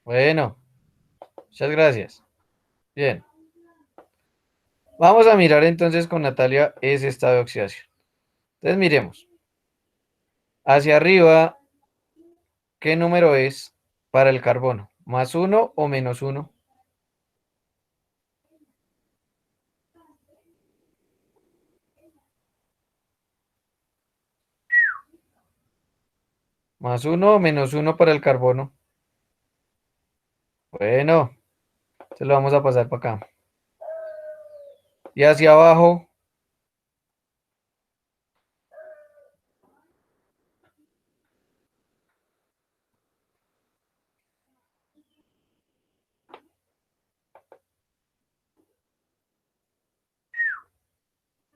Bueno, muchas gracias. Bien, vamos a mirar entonces con Natalia ese estado de oxidación. Entonces miremos. Hacia arriba, ¿qué número es para el carbono? ¿+1 o -1? ¿+1 o -1 para el carbono? Bueno, se lo vamos a pasar para acá. Y hacia abajo,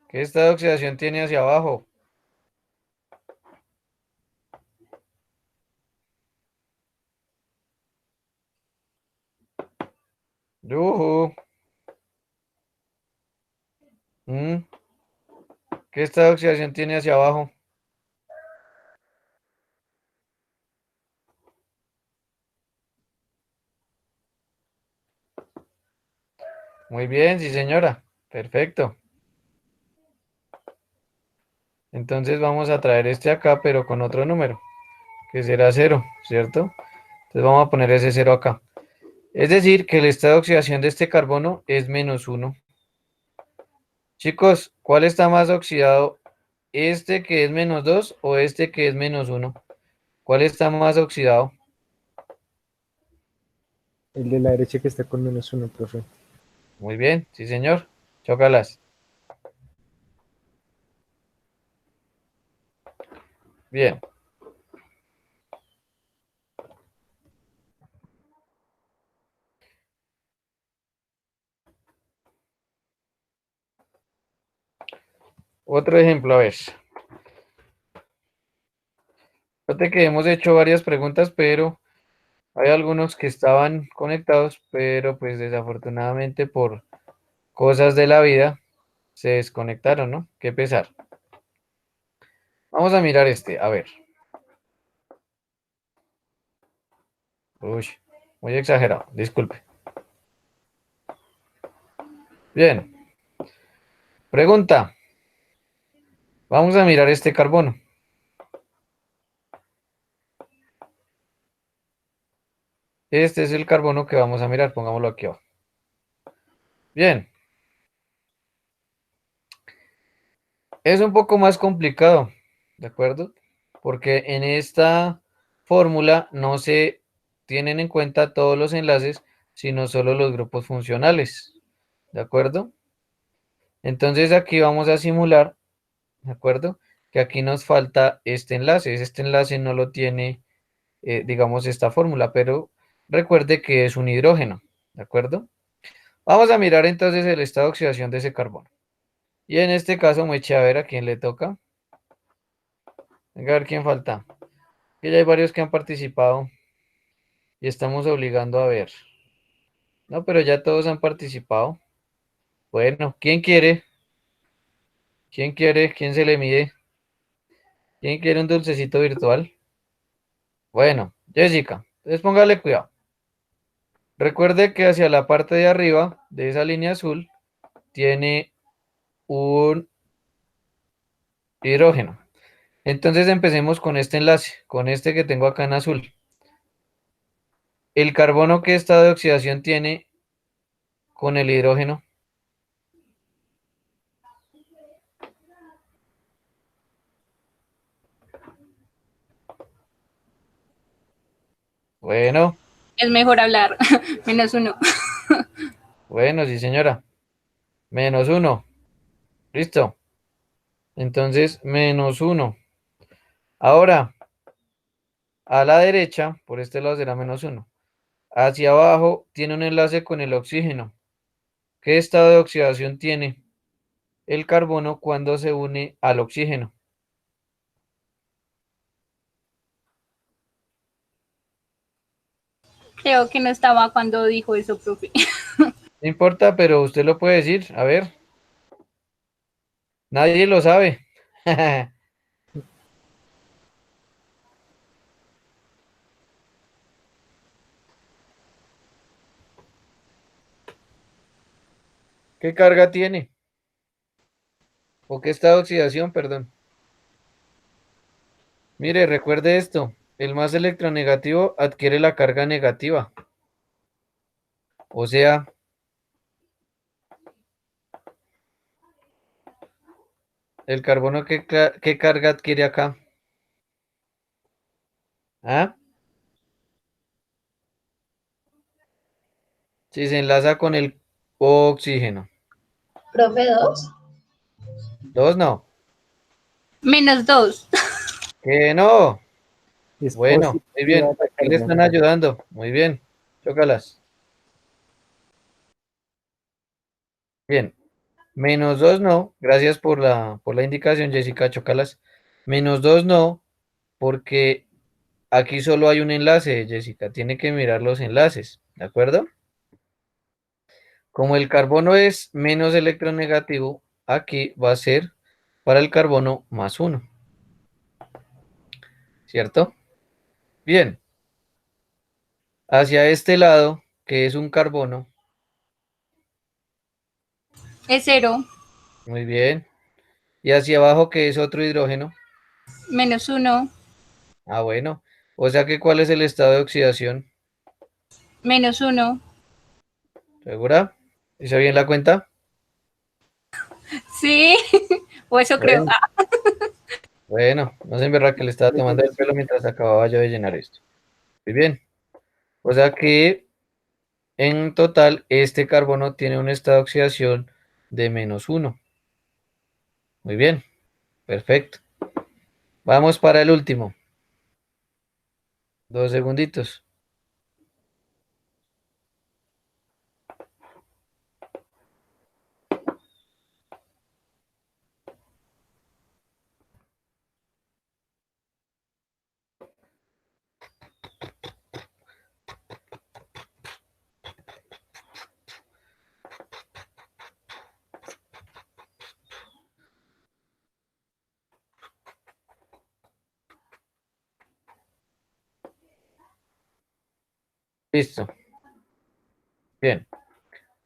¿qué estado de oxidación tiene hacia abajo? Yujú. Mm, ¿Qué estado de oxidación tiene hacia abajo? Muy bien, sí, señora. Perfecto. Entonces vamos a traer este acá, pero con otro número, que será 0, ¿cierto? Entonces vamos a poner ese 0 acá. Es decir, que el estado de oxidación de este carbono es -1. Chicos, ¿cuál está más oxidado? ¿Este que es -2 o este que es -1? ¿Cuál está más oxidado? El de la derecha que está con -1, profe. Muy bien, sí, señor. Chócalas. Bien. Otro ejemplo, a ver. Fíjate que hemos hecho varias preguntas, pero hay algunos que estaban conectados, pero pues desafortunadamente por cosas de la vida se desconectaron, ¿no? Qué pesar. Vamos a mirar este, a ver. Uy, muy exagerado, disculpe. Bien, pregunta. Vamos a mirar este carbono. Este es el carbono que vamos a mirar, pongámoslo aquí abajo. Bien, es un poco más complicado, ¿de acuerdo? Porque en esta fórmula no se tienen en cuenta todos los enlaces, sino solo los grupos funcionales, ¿de acuerdo? Entonces aquí vamos a simular ¿de acuerdo? Que aquí nos falta este enlace. Este enlace no lo tiene, digamos, esta fórmula, pero recuerde que es un hidrógeno, ¿de acuerdo? Vamos a mirar entonces el estado de oxidación de ese carbono. Y en este caso me eché a ver a quién le toca. Venga, a ver quién falta. Que ya hay varios que han participado y estamos obligando a ver. No, pero ya todos han participado. Bueno, ¿quién quiere? ¿Quién quiere? ¿Quién se le mide? ¿Quién quiere un dulcecito virtual? Bueno, Jessica, entonces póngale cuidado. Recuerde que hacia la parte de arriba de esa línea azul tiene un hidrógeno. Entonces empecemos con este enlace, con este que tengo acá en azul. El carbono, ¿qué estado de oxidación tiene con el hidrógeno? Bueno, Es mejor hablar. -1. bueno, sí señora. -1. Listo. Entonces, -1. Ahora, a la derecha, por este lado será -1. Hacia abajo tiene un enlace con el oxígeno. ¿Qué estado de oxidación tiene el carbono cuando se une al oxígeno? Creo que no estaba cuando dijo eso, profe. No importa, pero usted lo puede decir. A ver, nadie lo sabe. ¿Qué carga tiene? ¿O qué estado de oxidación, perdón? Mire, recuerde esto. El más electronegativo adquiere la carga negativa. O sea, el carbono, ¿qué carga adquiere acá? ¿Ah? Si se enlaza con el oxígeno. Profe 2. Dos no. -2. Que no. Es Bueno, muy bien. positiva la Aquí le carga están negativa. ayudando. Muy bien. Chócalas. Bien. -2 no. Gracias por la indicación, Jessica. Chócalas. -2 no, porque aquí solo hay un enlace, Jessica. Tiene que mirar los enlaces. ¿De acuerdo? Como el carbono es menos electronegativo, aquí va a ser para el carbono +1. ¿Cierto? Bien. Hacia este lado, que es un carbono. Es 0. Muy bien. Y hacia abajo, que es otro hidrógeno. -1. Ah, bueno. O sea que, ¿cuál es el estado de oxidación? -1. ¿Segura? ¿Hizo bien la cuenta? Sí. O eso creo. Bueno, bueno. No se verá que le estaba tomando el pelo mientras acababa yo de llenar esto. Muy bien. O sea que, en total, este carbono tiene un estado de oxidación de -1. Muy bien. Perfecto. Vamos para el último. 2 segunditos. Listo. Bien.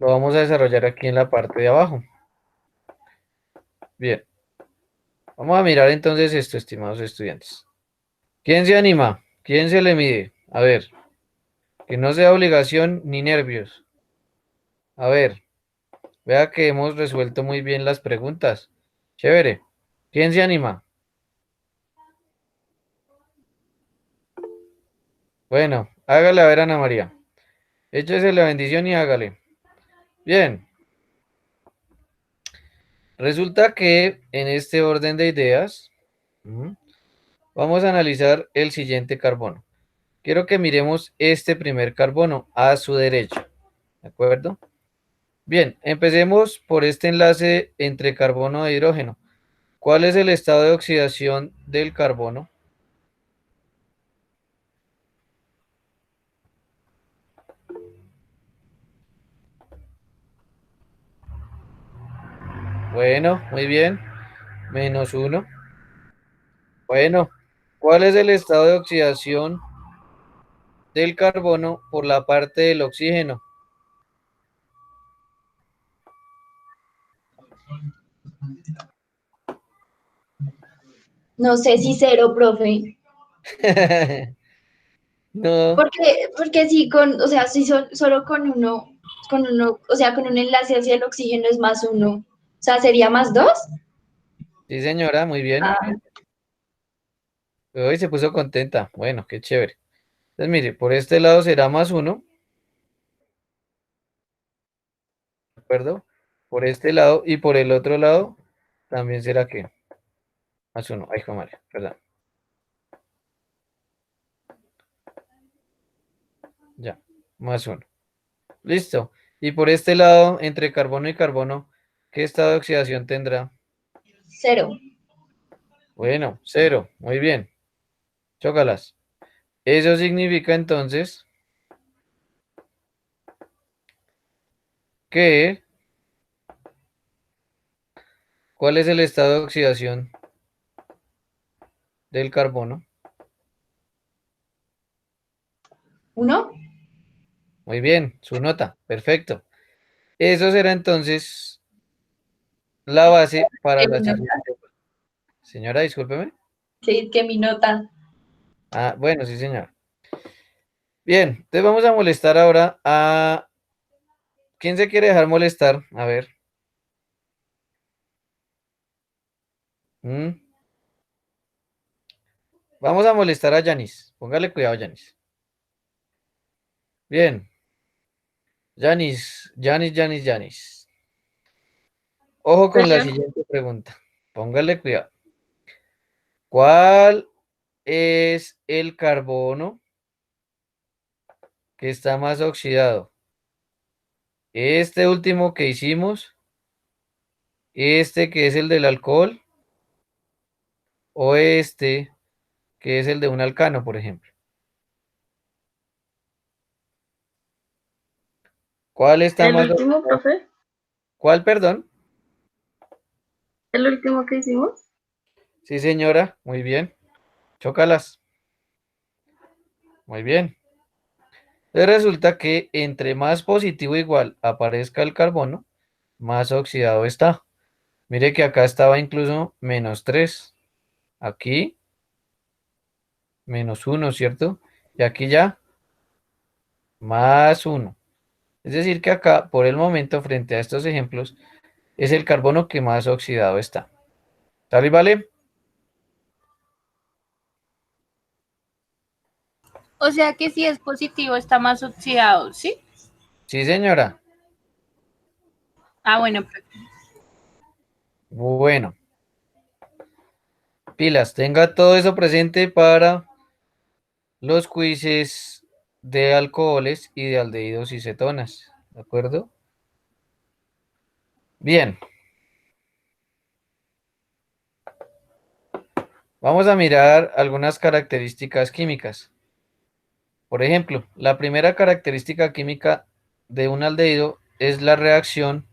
Lo vamos a desarrollar aquí en la parte de abajo. Bien. Vamos a mirar entonces esto, estimados estudiantes. ¿Quién se anima? ¿Quién se le mide? A ver, que no sea obligación ni nervios. A ver, vea que hemos resuelto muy bien las preguntas. Chévere. ¿Quién se anima? Bueno, hágale a ver, Ana María. Échese la bendición y hágale. Bien. Resulta que en este orden de ideas, vamos a analizar el siguiente carbono. Quiero que miremos este primer carbono a su derecha, ¿de acuerdo? Bien, empecemos por este enlace entre carbono e hidrógeno. ¿Cuál es el estado de oxidación del carbono? Bueno, muy bien. -1. Bueno, ¿cuál es el estado de oxidación del carbono por la parte del oxígeno? No sé si cero, profe. No, Porque si o sea, si solo con uno, o sea, con un enlace hacia el oxígeno es más uno. O sea, ¿sería más dos? sí señora, muy bien. Ah, Hoy se puso contenta. Bueno, qué chévere. Entonces, mire, por este lado será +1, ¿de acuerdo? Por este lado y por el otro lado también será que +1. Ay, joder, madre, perdón. Ya, +1. Listo. Y por este lado, entre carbono y carbono, ¿qué estado de oxidación tendrá? cero. Bueno, 0. Muy bien. Chócalas. Eso significa entonces que, ¿cuál es el estado de oxidación del carbono? ¿Uno? Muy bien, su nota. Perfecto. Eso será entonces la base para ¿Qué la mi nota? siguiente. Señora, discúlpeme. Que mi nota. Ah, bueno, sí, señor. Bien, entonces vamos a molestar ahora a... ¿Quién se quiere dejar molestar? A ver. ¿Mm? Vamos a molestar a Yanis. Póngale cuidado, Yanis. Bien. Yanis, Yanis, Yanis, Yanis. Ojo con la siguiente pregunta. Póngale cuidado. ¿Cuál es el carbono que está más oxidado? Este último que hicimos, este que es el del alcohol, o este que es el de un alcano, por ejemplo. ¿Cuál está El más último, oxidado? profe, ¿Cuál, perdón? el último que hicimos. Sí, señora, muy bien. Chócalas. Muy bien. Entonces resulta que entre más positivo igual aparezca el carbono, más oxidado está. Mire que acá estaba incluso -3. Aquí -1, ¿cierto? Y aquí ya +1. Es decir que acá, por el momento, frente a estos ejemplos, es el carbono que más oxidado está. ¿Sale y vale? O sea que si es positivo está más oxidado, ¿sí? Sí, señora. Ah, bueno, Bueno, pilas, tenga todo eso presente para los quizzes de alcoholes y de aldehídos y cetonas. ¿De acuerdo? Bien, vamos a mirar algunas características químicas. Por ejemplo, la primera característica química de un aldehído es la reacción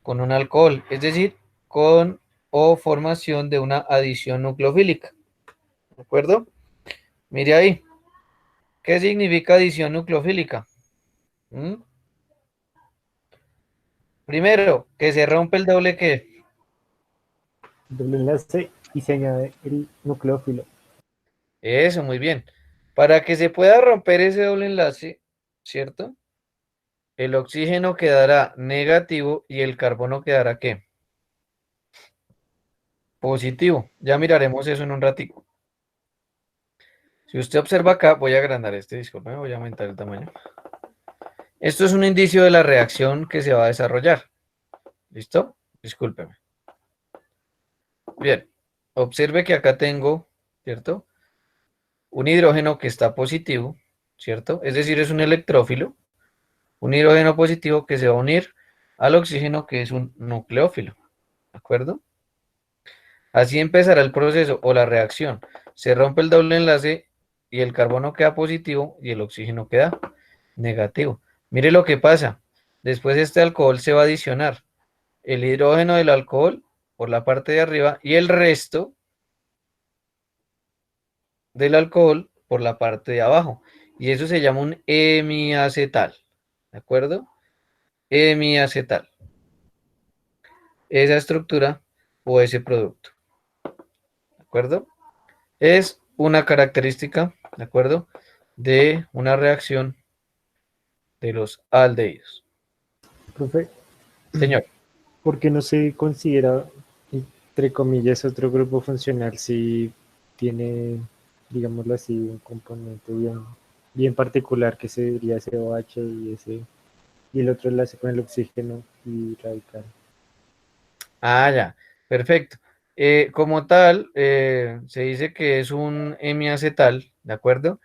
con un alcohol, es decir, con o formación de una adición nucleofílica. ¿De acuerdo? Mire ahí. ¿Qué significa adición nucleofílica? ¿Mm? Primero, que se rompe el doble que. Doble enlace y se añade el nucleófilo. Eso, muy bien. Para que se pueda romper ese doble enlace, ¿cierto? El oxígeno quedará negativo y el carbono quedará ¿qué? Positivo. Ya miraremos eso en un ratico. Si usted observa acá, voy a agrandar este, disculpe, voy a aumentar el tamaño. Esto es un indicio de la reacción que se va a desarrollar. ¿Listo? Discúlpeme. Bien, observe que acá tengo, ¿cierto? Un hidrógeno que está positivo, ¿cierto? Es decir, es un electrófilo, un hidrógeno positivo que se va a unir al oxígeno que es un nucleófilo, ¿de acuerdo? Así empezará el proceso o la reacción. Se rompe el doble enlace y el carbono queda positivo y el oxígeno queda negativo. Mire lo que pasa. Después este alcohol se va a adicionar el hidrógeno del alcohol por la parte de arriba y el resto del alcohol por la parte de abajo. Y eso se llama un hemiacetal. ¿De acuerdo? Hemiacetal. Esa estructura o ese producto. ¿De acuerdo? Es una característica, ¿de acuerdo? De una reacción de los aldehídos. Profe, Señor. ¿por qué no se considera, entre comillas, otro grupo funcional si tiene, digámoslo así, un componente bien particular que sería COH y el otro enlace con el oxígeno y radical? Ah, ya. Perfecto. Como tal, se dice que es un hemiacetal, ¿de acuerdo?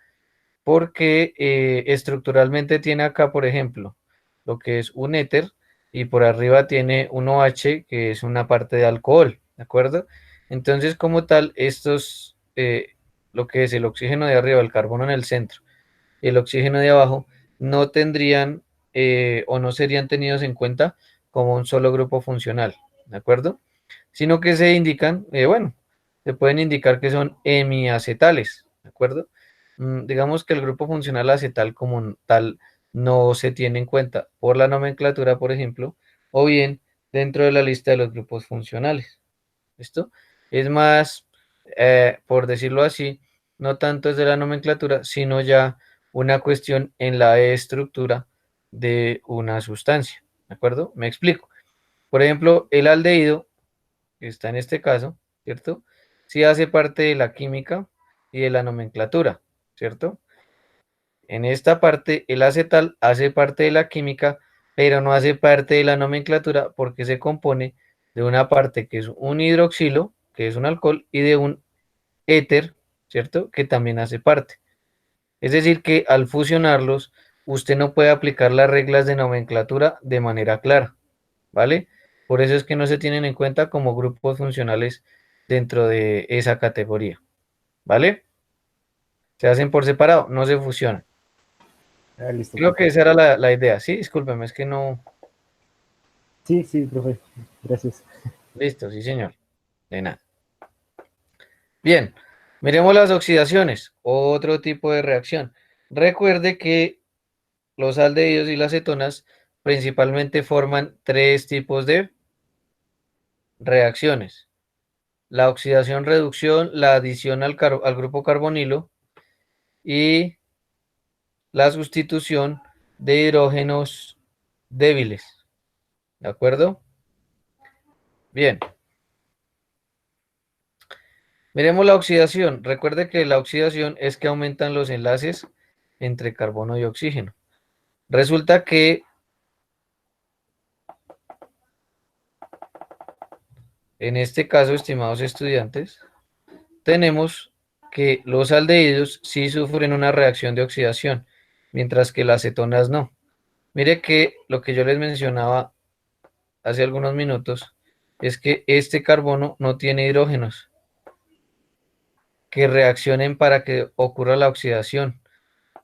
Porque estructuralmente tiene acá, por ejemplo, lo que es un éter y por arriba tiene un OH, que es una parte de alcohol, ¿de acuerdo? Entonces, como tal, estos, lo que es el oxígeno de arriba, el carbono en el centro, y el oxígeno de abajo, no tendrían o no serían tenidos en cuenta como un solo grupo funcional, ¿de acuerdo? Sino que se indican, bueno, se pueden indicar que son hemiacetales, ¿de acuerdo? Digamos que el grupo funcional acetal como tal no se tiene en cuenta por la nomenclatura, por ejemplo, o bien dentro de la lista de los grupos funcionales. ¿Listo? Es más, por decirlo así, no tanto es de la nomenclatura, sino ya una cuestión en la estructura de una sustancia. ¿De acuerdo? Me explico. Por ejemplo, el aldehído, que está en este caso, ¿cierto? Sí hace parte de la química y de la nomenclatura, ¿cierto? En esta parte, el acetal hace parte de la química, pero no hace parte de la nomenclatura porque se compone de una parte que es un hidroxilo, que es un alcohol, y de un éter, ¿cierto? Que también hace parte. Es decir, que al fusionarlos, usted no puede aplicar las reglas de nomenclatura de manera clara, ¿vale? Por eso es que no se tienen en cuenta como grupos funcionales dentro de esa categoría, ¿vale? Se hacen por separado, no se fusionan. Ah, listo, Creo que profe. esa era la idea. Sí, discúlpeme, es que no. Sí, sí, profe. Gracias. Listo, sí, señor. De nada. Bien, miremos las oxidaciones, otro tipo de reacción. Recuerde que los aldehídos y las cetonas principalmente forman tres tipos de reacciones. La oxidación-reducción, la adición al grupo carbonilo y la sustitución de hidrógenos débiles. ¿De acuerdo? Bien. Miremos la oxidación. Recuerde que la oxidación es que aumentan los enlaces entre carbono y oxígeno. Resulta que en este caso, estimados estudiantes, tenemos que los aldehídos sí sufren una reacción de oxidación, mientras que las cetonas no. Mire que lo que yo les mencionaba hace algunos minutos es que este carbono no tiene hidrógenos que reaccionen para que ocurra la oxidación,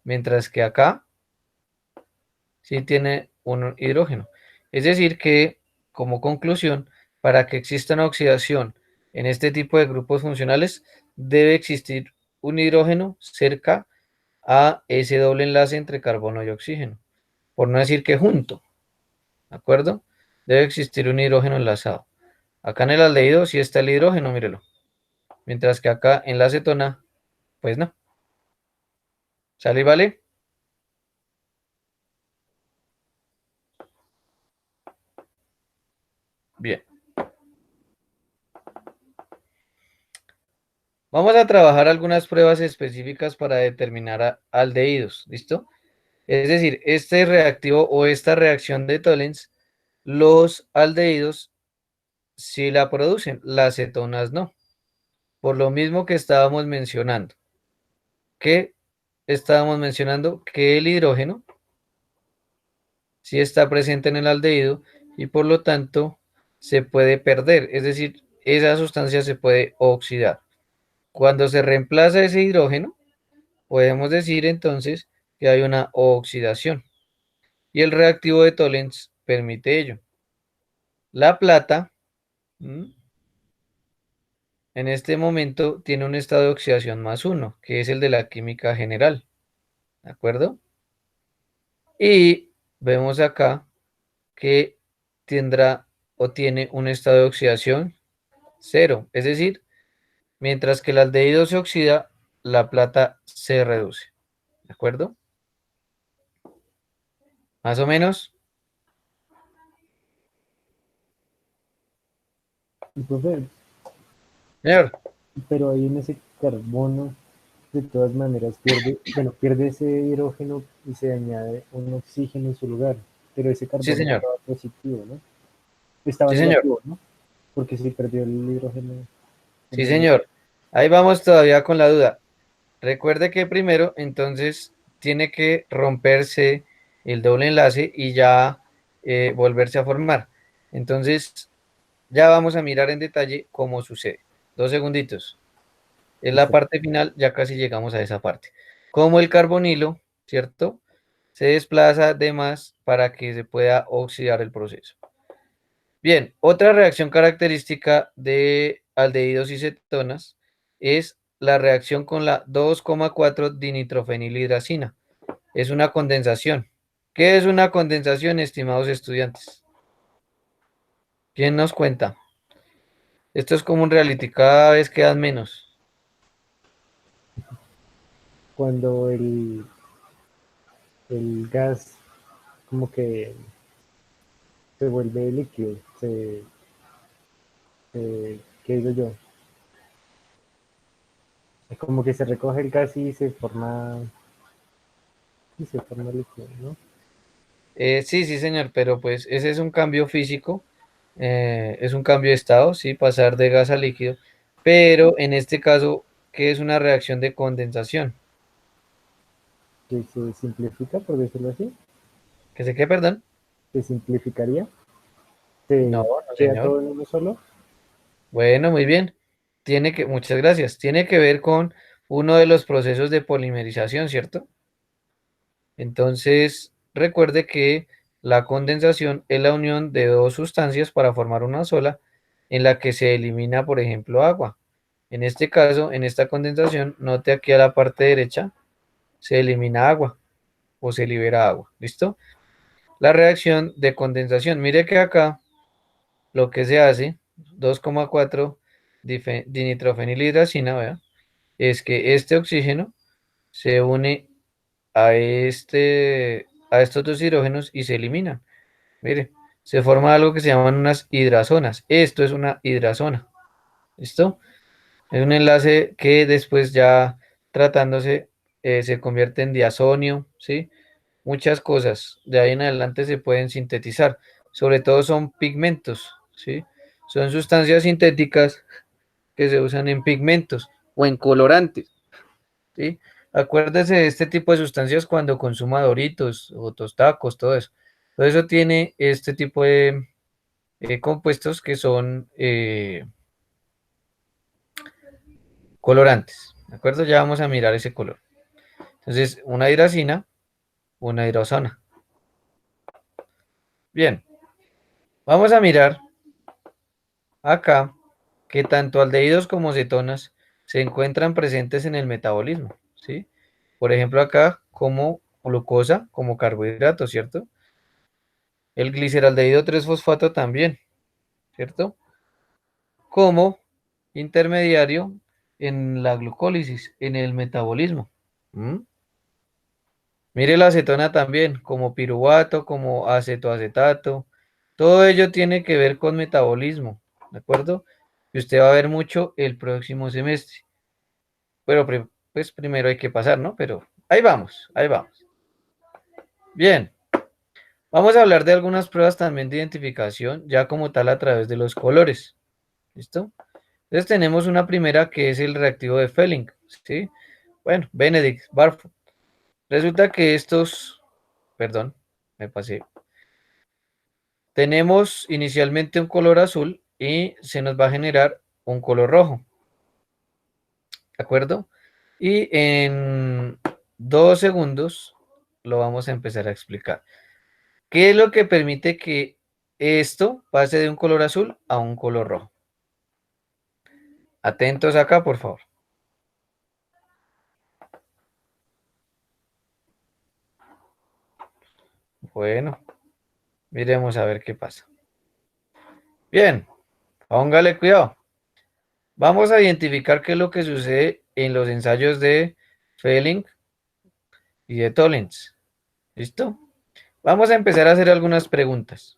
mientras que acá sí tiene un hidrógeno. Es decir que, como conclusión, para que exista una oxidación en este tipo de grupos funcionales, debe existir un hidrógeno cerca a ese doble enlace entre carbono y oxígeno. Por no decir que junto, ¿de acuerdo? Debe existir un hidrógeno enlazado. Acá en el aldehído sí está el hidrógeno, mírelo. Mientras que acá en la acetona, pues no. ¿Sale y vale? Bien. Vamos a trabajar algunas pruebas específicas para determinar aldehídos, ¿listo? Es decir, este reactivo o esta reacción de Tollens, los aldehídos sí la producen, las cetonas no. Por lo mismo que estábamos mencionando. Que estábamos mencionando que el hidrógeno sí está presente en el aldehído y por lo tanto se puede perder, es decir, esa sustancia se puede oxidar. Cuando se reemplaza ese hidrógeno, podemos decir entonces que hay una oxidación y el reactivo de Tollens permite ello. La plata, en este momento tiene un estado de oxidación +1, que es el de la química general, ¿de acuerdo? Y vemos acá que tendrá o tiene un estado de oxidación 0, es decir, mientras que el aldehído se oxida, la plata se reduce, ¿de acuerdo? Más o menos. Y, profe, Señor, pero ahí en ese carbono, de todas maneras, pierde ese hidrógeno y se añade un oxígeno en su lugar, pero ese sí, carbono señor, estaba positivo, ¿no? Estaba sí, señor, negativo, ¿no? Porque si perdió el hidrógeno en sí, el... señor. Ahí vamos todavía con la duda. Recuerde que primero, entonces, tiene que romperse el doble enlace y ya volverse a formar. Entonces, ya vamos a mirar en detalle cómo sucede. 2 segunditos. Es la Listo. parte final, ya casi llegamos a esa parte. Como el carbonilo, ¿cierto? Se desplaza de más para que se pueda oxidar el proceso. Bien, otra reacción característica de aldehídos y cetonas es la reacción con la 2,4 dinitrofenilhidracina. Es una condensación. ¿Qué es una condensación, estimados estudiantes? ¿Quién nos cuenta? Esto es como un reality, cada vez quedan menos. Cuando el gas como que se vuelve líquido, ¿qué digo yo? Es como que se recoge el gas y se forma líquido, ¿no? Sí, sí, señor, pero pues ese es un cambio físico, es un cambio de estado, sí, pasar de gas a líquido, pero en este caso, ¿qué es una reacción de condensación? Que se simplifica, por decirlo así, ¿Qué sé qué, perdón? se simplificaría, No, se no, queda señor. todo en uno solo. Bueno, muy bien. Muchas gracias. Tiene que ver con uno de los procesos de polimerización, ¿cierto? Entonces, recuerde que la condensación es la unión de dos sustancias para formar una sola, en la que se elimina, por ejemplo, agua. En este caso, en esta condensación, note aquí a la parte derecha, se elimina agua o se libera agua. ¿Listo? La reacción de condensación. Mire que acá lo que se hace, 2,4 dinitrofenilhidracina, ¿vea? Es que este oxígeno se une a estos dos hidrógenos y se eliminan. Mire, se forma algo que se llaman unas hidrazonas. Esto es una hidrazona. ¿Listo? Es un enlace que después ya tratándose se convierte en diazonio, ¿sí? Muchas cosas de ahí en adelante se pueden sintetizar. Sobre todo son pigmentos, ¿sí? Son sustancias sintéticas que se usan en pigmentos o en colorantes, ¿sí? Acuérdese de este tipo de sustancias cuando consuma Doritos o Tostacos, todo eso. Todo eso tiene este tipo de compuestos que son colorantes, ¿de acuerdo? Ya vamos a mirar ese color. Entonces, una hidracina, una hidrozona. Bien, vamos a mirar acá que tanto aldehídos como cetonas se encuentran presentes en el metabolismo, ¿sí? Por ejemplo, acá como glucosa, como carbohidrato, ¿cierto? El gliceraldehído 3-fosfato también, ¿cierto? Como intermediario en la glucólisis, en el metabolismo. ¿Mm? Mire la acetona también, como piruvato, como acetoacetato. Todo ello tiene que ver con metabolismo, ¿de acuerdo? Y usted va a ver mucho el próximo semestre. Pero pues primero hay que pasar, ¿no? Pero ahí vamos, ahí vamos. Bien, Vamos a hablar de algunas pruebas también de identificación, ya como tal a través de los colores. ¿Listo? Entonces tenemos una primera que es el reactivo de Fehling, ¿sí? Bueno, Benedict, Barfoot. Resulta que estos, perdón, me pasé. Tenemos inicialmente un color azul y se nos va a generar un color rojo. ¿De acuerdo? Y en 2 segundos lo vamos a empezar a explicar. ¿Qué es lo que permite que esto pase de un color azul a un color rojo? Atentos acá, por favor. Bueno, miremos a ver qué pasa. Bien, póngale cuidado. Vamos a identificar qué es lo que sucede en los ensayos de Fehling y de Tollens. ¿Listo? Vamos a empezar a hacer algunas preguntas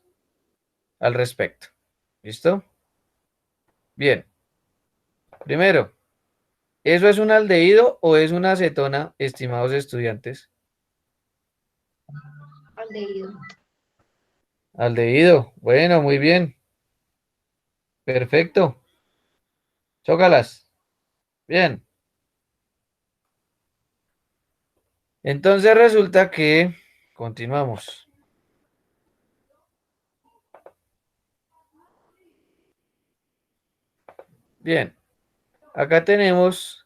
al respecto. ¿Listo? Bien. Primero, ¿eso es un aldehído o es una acetona, estimados estudiantes? Aldehído. Aldehído. Bueno, muy bien. Perfecto. Chócalas. Bien. Entonces resulta que continuamos. Bien. Acá tenemos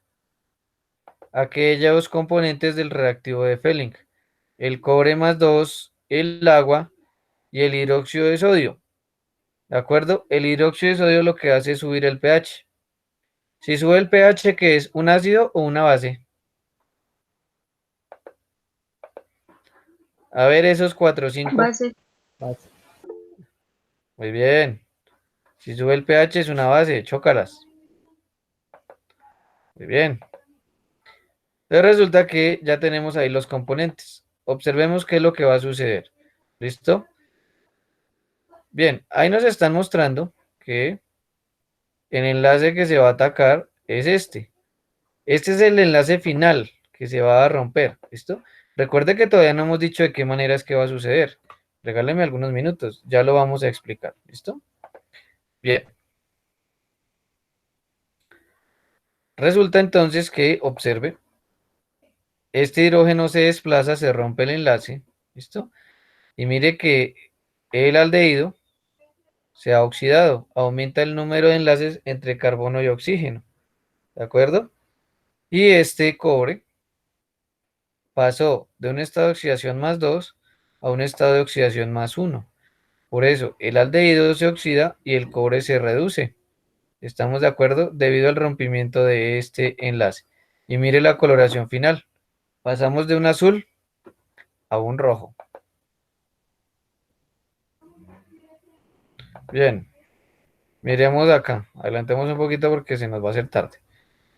aquellos componentes del reactivo de Fehling. El cobre más 2, el agua y el hidróxido de sodio. ¿De acuerdo? El hidróxido de sodio lo que hace es subir el pH. Si sube el pH, ¿qué es? ¿Un ácido o una base? A ver esos 4 o 5. Base. Base. Muy bien. Si sube el pH es una base, chócalas. Muy bien. Entonces resulta que ya tenemos ahí los componentes. Observemos qué es lo que va a suceder. ¿Listo? Bien, ahí nos están mostrando que el enlace que se va a atacar es este. Este es el enlace final que se va a romper. ¿Listo? Recuerde que todavía no hemos dicho de qué manera es que va a suceder. Regáleme algunos minutos, ya lo vamos a explicar. ¿Listo? Bien. Resulta entonces que, observe, este hidrógeno se desplaza, se rompe el enlace. ¿Listo? Y mire que el aldehído se ha oxidado, aumenta el número de enlaces entre carbono y oxígeno, ¿de acuerdo? Y este cobre pasó de un estado de oxidación más 2 a un estado de oxidación más 1. Por eso, el aldehído se oxida y el cobre se reduce. ¿Estamos de acuerdo? Debido al rompimiento de este enlace. Y mire la coloración final. Pasamos de un azul a un rojo. Bien. Miremos acá. Adelantemos un poquito porque se nos va a hacer tarde.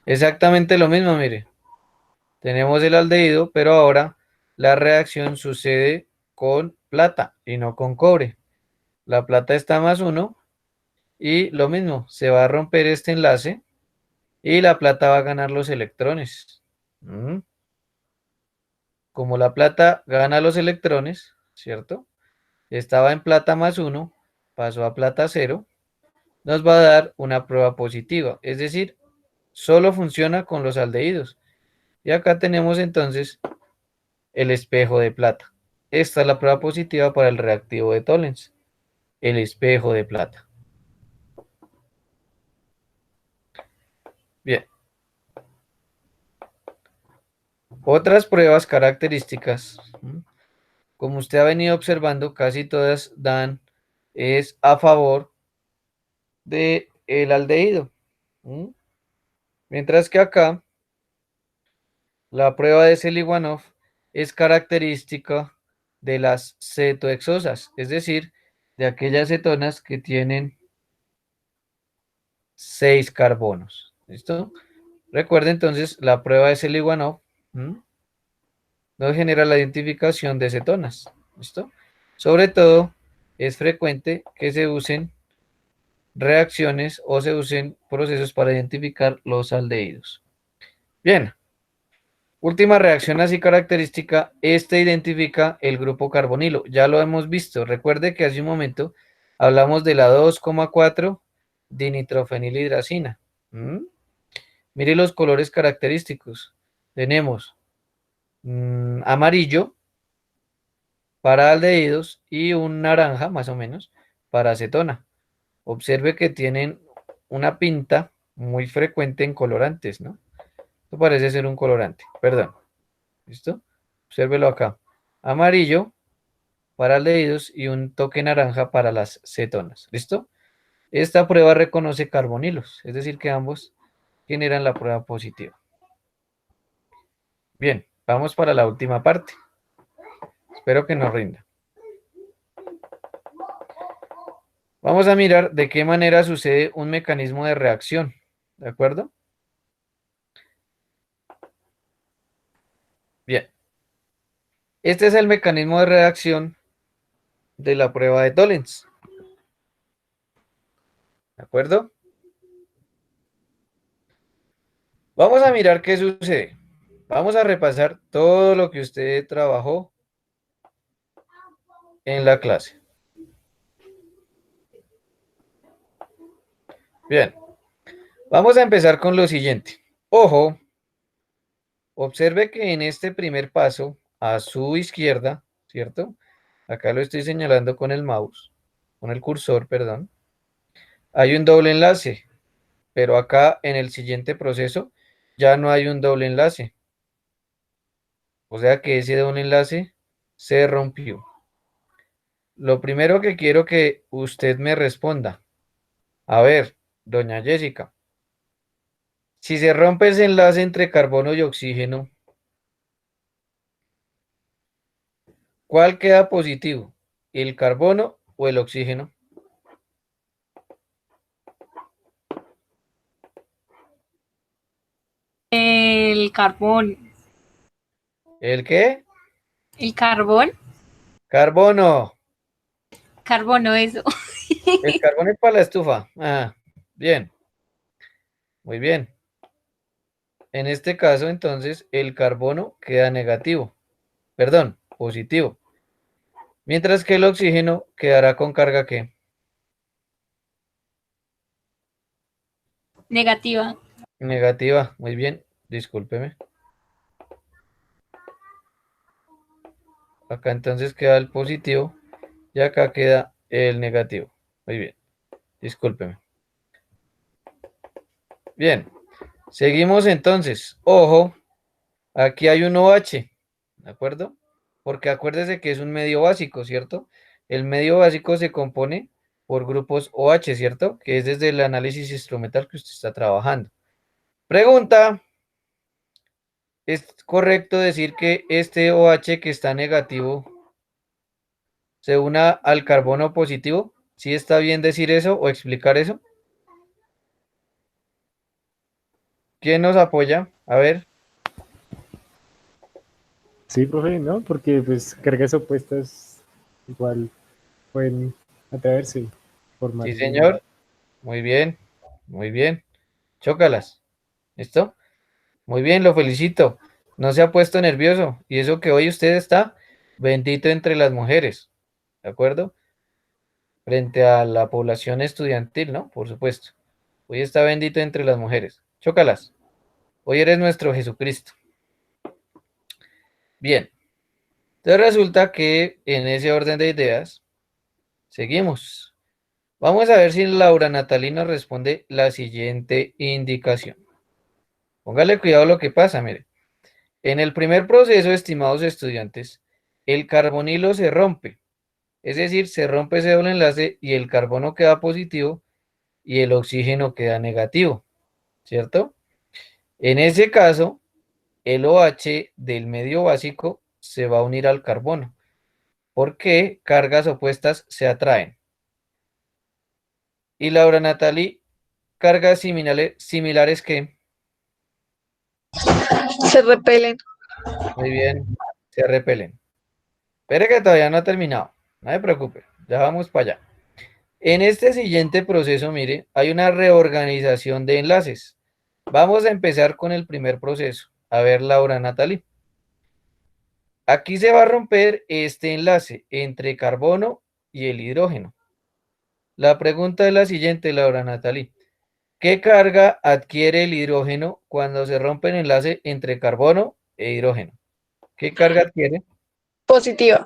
Exactamente lo mismo, mire. Tenemos el aldehído, pero ahora la reacción sucede con plata y no con cobre. La plata está más 1 y lo mismo, se va a romper este enlace y la plata va a ganar los electrones. Como la plata gana los electrones, ¿cierto? Estaba en plata más 1, pasó a plata 0, nos va a dar una prueba positiva, es decir, solo funciona con los aldehídos. Y acá tenemos entonces el espejo de plata. Esta es la prueba positiva para el reactivo de Tollens, el espejo de plata. Bien. Otras pruebas características, como usted ha venido observando, casi todas dan es a favor del aldehído. Mientras que acá, la prueba de Seliwanov es característica de las cetohexosas, es decir, de aquellas cetonas que tienen 6 carbonos. ¿Listo? Recuerden entonces, la prueba de Seliwanov nos genera la identificación de cetonas. ¿Listo? Sobre todo, es frecuente que se usen reacciones o se usen procesos para identificar los aldehídos. Bien. Última reacción así característica, este identifica el grupo carbonilo. Ya lo hemos visto. Recuerde que hace un momento hablamos de la 2,4 dinitrofenilhidracina. ¿Mm? Mire los colores característicos. Tenemos amarillo para aldehídos y un naranja, más o menos, para acetona. Observe que tienen una pinta muy frecuente en colorantes, ¿no? Esto parece ser un colorante, perdón. ¿Listo? Obsérvelo acá. Amarillo para aldehídos y un toque naranja para las cetonas. ¿Listo? Esta prueba reconoce carbonilos, es decir, que ambos generan la prueba positiva. Bien, vamos para la última parte. Espero que nos rinda. Vamos a mirar de qué manera sucede un mecanismo de reacción. ¿De acuerdo? Bien. Este es el mecanismo de reacción de la prueba de Tollens. ¿De acuerdo? Vamos a mirar qué sucede. Vamos a repasar todo lo que usted trabajó en la clase. Bien. Vamos a empezar con lo siguiente. Ojo, observe que en este primer paso, a su izquierda, ¿cierto? Acá lo estoy señalando con el mouse, con el cursor, perdón. Hay un doble enlace, pero acá en el siguiente proceso ya no hay un doble enlace. O sea que ese doble enlace se rompió. Lo primero que quiero que usted me responda. A ver, doña Jessica, si se rompe ese enlace entre carbono y oxígeno, ¿cuál queda positivo? ¿El carbono o el oxígeno? El carbón. ¿El qué? El carbón. Carbono. Carbono, eso. El carbón es para la estufa. Ah, bien. Muy bien. En este caso, entonces, el carbono queda negativo. Perdón, positivo. Mientras que el oxígeno quedará con carga ¿qué? Negativa. Negativa. Muy bien. Discúlpeme. Acá entonces queda el positivo y acá queda el negativo. Muy bien. Discúlpeme. Bien. Seguimos entonces. Ojo, aquí hay un OH. ¿De acuerdo? Porque acuérdese que es un medio básico, ¿cierto? El medio básico se compone por grupos OH, ¿cierto? Que es desde el análisis instrumental que usted está trabajando. Pregunta, ¿es correcto decir que este OH que está negativo se una al carbono positivo? ¿Sí está bien decir eso o explicar eso? ¿Quién nos apoya? A ver, Sí, profe, ¿no? Porque pues cargas opuestas igual pueden atraerse, formar sí, un... señor. Muy bien, muy bien. Chócalas. ¿Listo? Muy bien, lo felicito. No se ha puesto nervioso. Y eso que hoy usted está bendito entre las mujeres. ¿De acuerdo? Frente a la población estudiantil, ¿no? Por supuesto. Hoy está bendito entre las mujeres. Chócalas. Hoy eres nuestro Jesucristo. Bien. Entonces resulta que en ese orden de ideas, seguimos. Vamos a ver si Laura Natalí nos responde la siguiente indicación. Póngale cuidado a lo que pasa, mire. En el primer proceso, estimados estudiantes, el carbonilo se rompe. Es decir, se rompe ese doble enlace y el carbono queda positivo y el oxígeno queda negativo, ¿cierto? En ese caso, el OH del medio básico se va a unir al carbono, porque cargas opuestas se atraen. Y Laura Natalie, cargas similares que, Se repelen. muy bien, se repelen. Espere que todavía no ha terminado, no se preocupe, ya vamos para allá. En este siguiente proceso, mire, hay una reorganización de enlaces. Vamos a empezar con el primer proceso. A ver, Laura Natalie. Aquí se va a romper este enlace entre carbono y el hidrógeno. La pregunta es la siguiente, Laura Natalie. ¿Qué carga adquiere el hidrógeno cuando se rompe el enlace entre carbono e hidrógeno? ¿Qué carga adquiere? Positiva.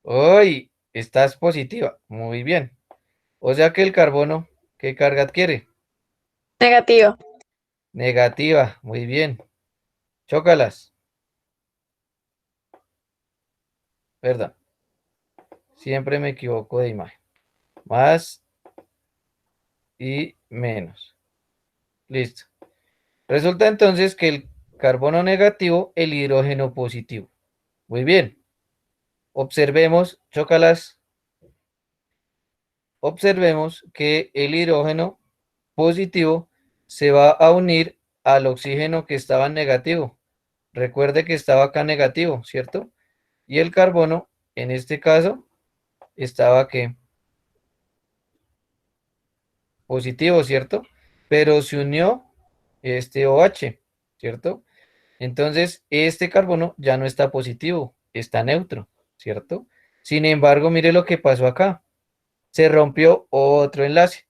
Hoy estás positiva. Muy bien. O sea que el carbono, ¿qué carga adquiere? Negativa. Negativa. Muy bien. Chócalas. Verdad. Siempre me equivoco de imagen. Más y menos. Listo. Resulta entonces que el carbono negativo, el hidrógeno positivo. Muy bien. Observemos, chócalas. Observemos que el hidrógeno positivo se va a unir al oxígeno que estaba negativo. Recuerde que estaba acá negativo, ¿cierto? Y el carbono, en este caso, estaba que positivo, ¿cierto? Pero se unió este OH, ¿cierto? Entonces, este carbono ya no está positivo, está neutro, ¿cierto? Sin embargo, mire lo que pasó acá. Se rompió otro enlace.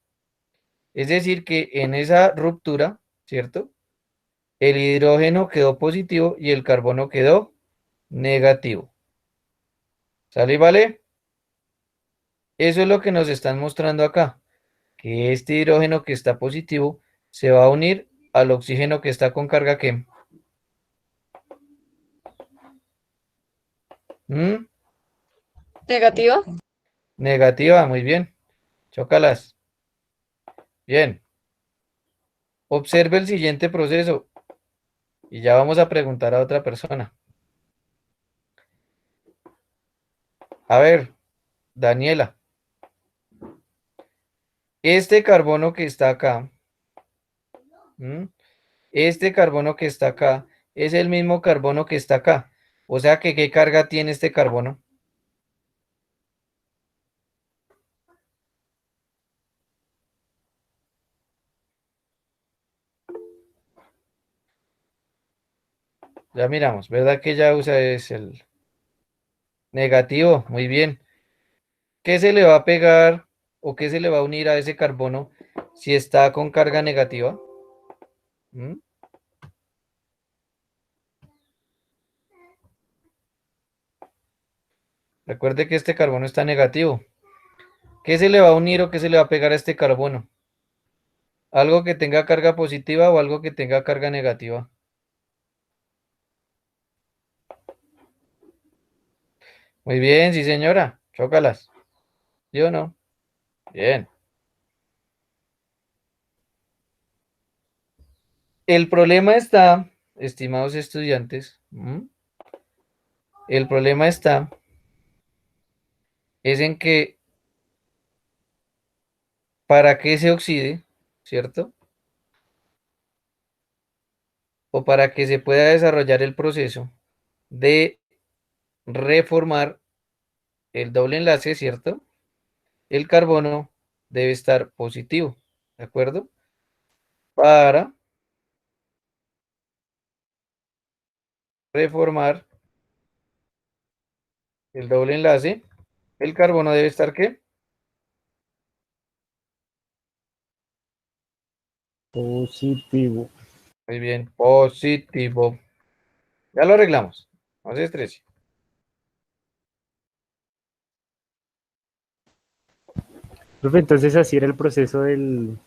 Es decir, que en esa ruptura, ¿cierto? El hidrógeno quedó positivo y el carbono quedó negativo. ¿Sale y vale? Eso es lo que nos están mostrando acá, que este hidrógeno que está positivo se va a unir al oxígeno que está con carga ¿qué? ¿Mm? Negativa. Negativa, muy bien. Chócalas. Bien. Observe el siguiente proceso y ya vamos a preguntar a otra persona. A ver, Daniela. Este carbono que está acá, ¿m? Este carbono que está acá es el mismo carbono que está acá. O sea que, ¿qué carga tiene este carbono? Ya miramos, ¿verdad que ya usa es el negativo? Muy bien. ¿Qué se le va a pegar o qué se le va a unir a ese carbono si está con carga negativa? ¿Mm? Recuerde que este carbono está negativo. ¿Qué se le va a unir o qué se le va a pegar a este carbono? ¿Algo que tenga carga positiva o algo que tenga carga negativa? Muy bien, sí señora. Chócalas. ¿Sí o no? Bien. El problema está, estimados estudiantes, el problema está es en que para que se oxide, ¿cierto? O para que se pueda desarrollar el proceso de reformar el doble enlace, ¿cierto? El carbono debe estar positivo, ¿de acuerdo? Para reformar el doble enlace, el carbono debe estar ¿qué? Positivo. Muy bien, positivo. Ya lo arreglamos. No se estrese. Profe, entonces así era el proceso de,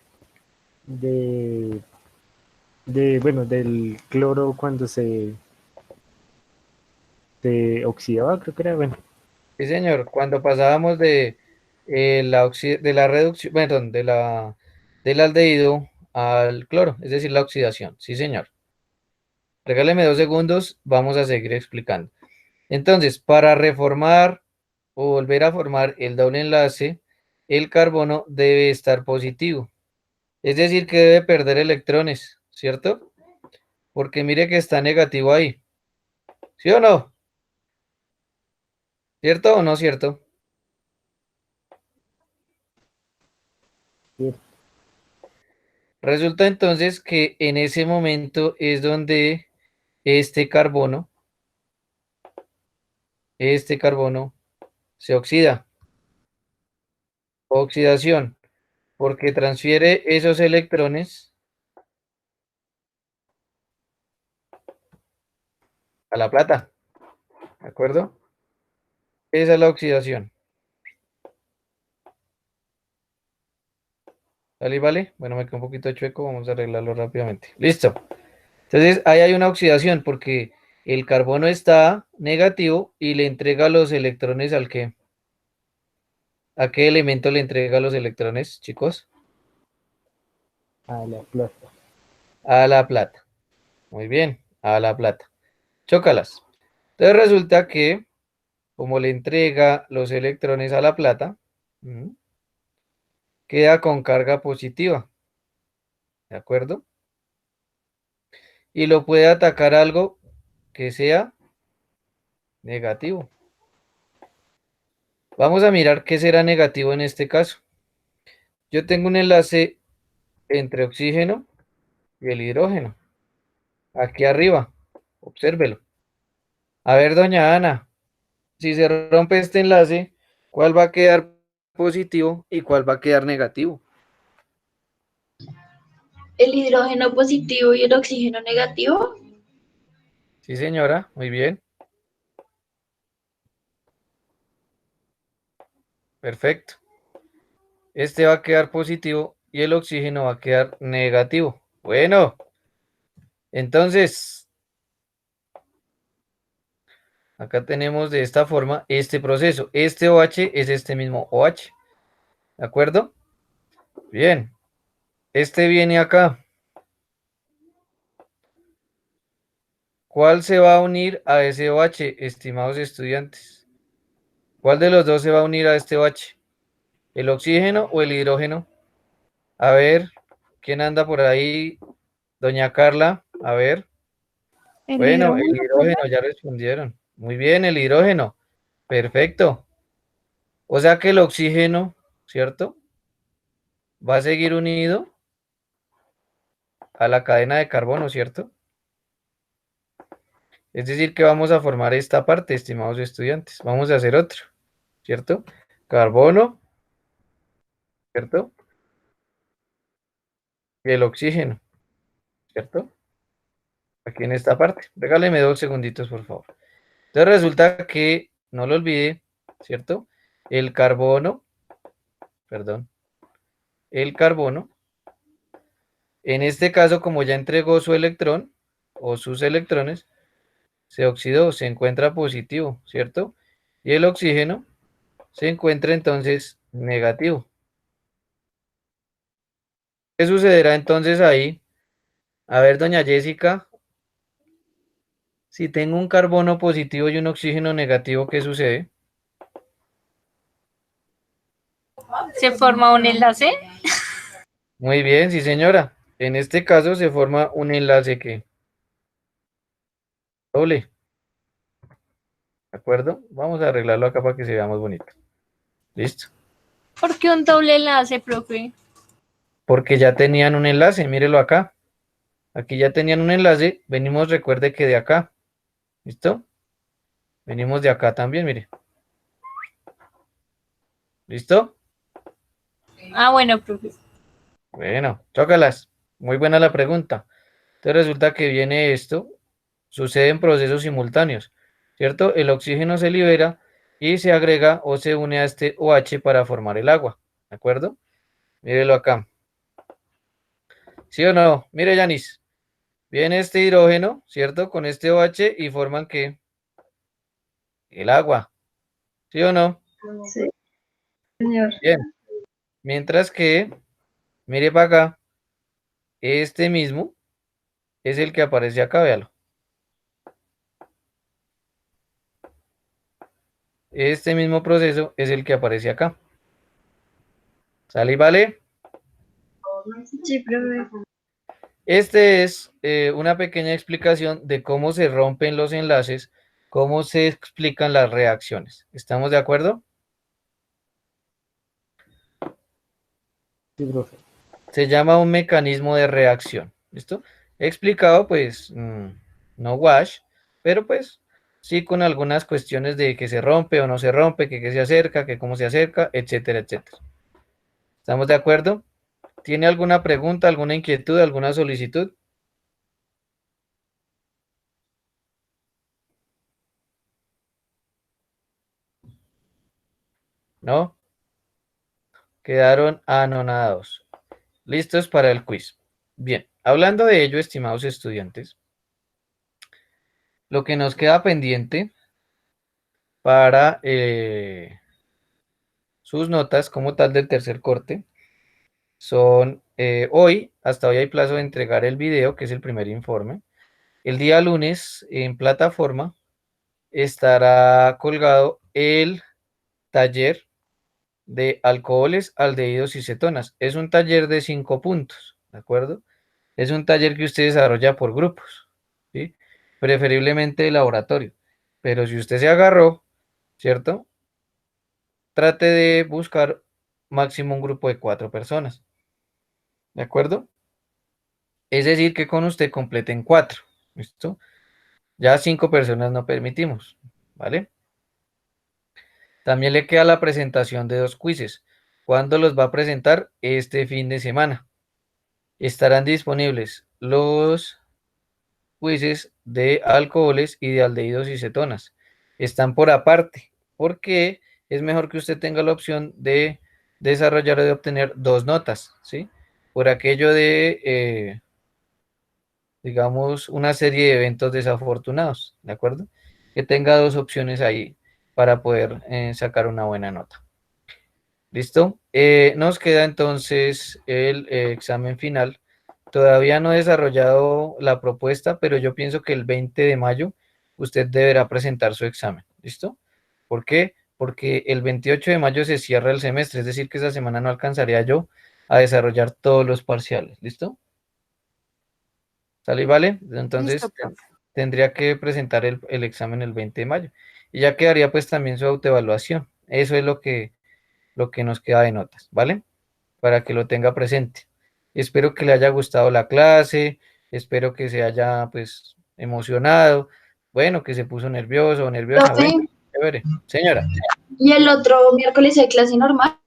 bueno, del cloro cuando se oxidaba, creo que era, bueno. Sí, señor. Cuando pasábamos de, de la reducción, perdón, del aldehído al cloro, es decir, la oxidación. Sí, señor. Regáleme 2 segundos, vamos a seguir explicando. Entonces, para reformar o volver a formar el doble enlace, el carbono debe estar positivo. Es decir, que debe perder electrones, ¿cierto? Porque mire que está negativo ahí. ¿Sí o no? ¿Cierto o no cierto? Sí. Resulta entonces que en ese momento es donde este carbono se oxida. Oxidación, porque transfiere esos electrones a la plata. ¿De acuerdo? Esa es la oxidación. ¿Vale? ¿Vale? Bueno, me quedó un poquito chueco, vamos a arreglarlo rápidamente. Listo. Entonces, ahí hay una oxidación porque el carbono está negativo y le entrega los electrones al que. ¿A qué elemento le entrega los electrones, chicos? A la plata. A la plata. Muy bien, a la plata. Chócalas. Entonces resulta que, como le entrega los electrones a la plata, queda con carga positiva. ¿De acuerdo? Y lo puede atacar algo que sea negativo. Vamos a mirar qué será negativo en este caso. Yo tengo un enlace entre oxígeno y el hidrógeno. Aquí arriba. Obsérvelo. A ver, doña Ana, si se rompe este enlace, ¿cuál va a quedar positivo y cuál va a quedar negativo? El hidrógeno positivo y el oxígeno negativo. Sí, señora, muy bien. Perfecto. Este va a quedar positivo y el oxígeno va a quedar negativo. Bueno, entonces, acá tenemos de esta forma este proceso. Este OH es este mismo OH. ¿De acuerdo? Bien. Este viene acá. ¿Cuál se va a unir a ese OH, estimados estudiantes? ¿Cuál de los dos se va a unir a este OH? ¿El oxígeno o el hidrógeno? A ver, ¿quién anda por ahí? Doña Carla, a ver. El Bueno, el hidrógeno, hidrógeno, profe. ya respondieron. Muy bien, el hidrógeno. Perfecto. O sea que el oxígeno, ¿cierto? Va a seguir unido a la cadena de carbono, ¿cierto? Es decir, que vamos a formar esta parte, estimados estudiantes. Vamos a hacer otro, ¿cierto? Carbono, ¿cierto? Y el oxígeno, ¿cierto? Aquí en esta parte. Regáleme 2 segunditos, por favor. Entonces resulta que, no lo olvide, ¿cierto? El carbono, perdón, el carbono, en este caso, como ya entregó su electrón o sus electrones, se oxidó, se encuentra positivo, ¿cierto? Y el oxígeno se encuentra entonces negativo. ¿Qué sucederá entonces ahí? A ver, doña Jessica, si tengo un carbono positivo y un oxígeno negativo, ¿qué sucede? Se forma un enlace. Muy bien, sí señora. En este caso se forma un enlace que doble, ¿de acuerdo? Vamos a arreglarlo acá para que se vea más bonito. ¿Listo? ¿Por qué un doble enlace, profe? Porque ya tenían un enlace, mírelo acá. Aquí ya tenían un enlace, venimos, recuerde que de acá. ¿Listo? Venimos de acá también, mire. ¿Listo? Ah, bueno, profe. Bueno, chócalas. Muy buena la pregunta. Entonces resulta que viene esto, sucede en procesos simultáneos, ¿cierto? El oxígeno se libera y se agrega o se une a este OH para formar el agua, ¿de acuerdo? Mírelo acá. ¿Sí o no? Mire, Yanis. Viene este hidrógeno, ¿cierto? Con este OH y forman ¿qué? El agua. ¿Sí o no? Sí, señor. Bien. Mientras que, mire para acá, este mismo es el que aparece acá, véalo. Este mismo proceso es el que aparece acá. ¿Sale y vale? Sí, profe. Este es una pequeña explicación de cómo se rompen los enlaces, cómo se explican las reacciones. ¿Estamos de acuerdo? Sí, profe. Se llama un mecanismo de reacción. ¿Listo? He explicado, pues, no wash, pero pues sí con algunas cuestiones de que se rompe o no se rompe, que se acerca, que cómo se acerca, etcétera, etcétera. ¿Estamos de acuerdo? ¿Tiene alguna pregunta, alguna inquietud, alguna solicitud? ¿No? Quedaron anonadados. ¿Listos para el quiz? Bien, hablando de ello, estimados estudiantes, lo que nos queda pendiente para sus notas como tal del tercer corte son hoy, hasta hoy hay plazo de entregar el video, que es el primer informe. El día lunes en plataforma estará colgado el taller de alcoholes, aldehídos y cetonas. Es un taller de 5 puntos, ¿de acuerdo? Es un taller que usted desarrolla por grupos, ¿sí? Preferiblemente de laboratorio. Pero si usted se agarró, ¿cierto? Trate de buscar máximo un grupo de 4 personas, ¿de acuerdo? Es decir, que con usted completen 4, ¿listo? Ya 5 personas no permitimos, ¿vale? También le queda la presentación de 2 quizzes. ¿Cuándo los va a presentar? Este fin de semana. Estarán disponibles los quizzes de alcoholes y de aldehídos y cetonas. Están por aparte, porque es mejor que usted tenga la opción de desarrollar o de obtener 2 notas, ¿sí? Por aquello de, digamos, una serie de eventos desafortunados, ¿de acuerdo? Que tenga 2 opciones ahí para poder sacar una buena nota. ¿Listo? Nos queda entonces el examen final. Todavía no he desarrollado la propuesta, pero yo pienso que el 20 de mayo usted deberá presentar su examen. ¿Listo? ¿Por qué? Porque el 28 de mayo se cierra el semestre, es decir, que esa semana no alcanzaría yo a desarrollar todos los parciales. ¿Listo? ¿Sale y vale? Entonces Listo, profe. tendría que presentar el examen el 20 de mayo. Y ya quedaría pues también su autoevaluación. Eso es lo que nos queda de notas, ¿vale? Para que lo tenga presente. Espero que le haya gustado la clase, espero que se haya pues emocionado, bueno, que se puso nervioso o nerviosa, Profe, bueno, chévere. Señora, ¿y el otro miércoles hay clase normal?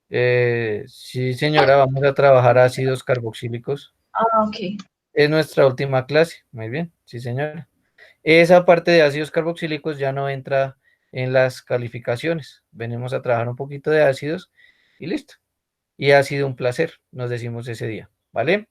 sí señora, vamos a trabajar ácidos carboxílicos. Ah, ok. Es nuestra última clase, muy bien, sí señora. Esa parte de ácidos carboxílicos ya no entra en las calificaciones. Venimos a trabajar un poquito de ácidos y listo. Y ha sido un placer, nos decimos ese día, ¿vale?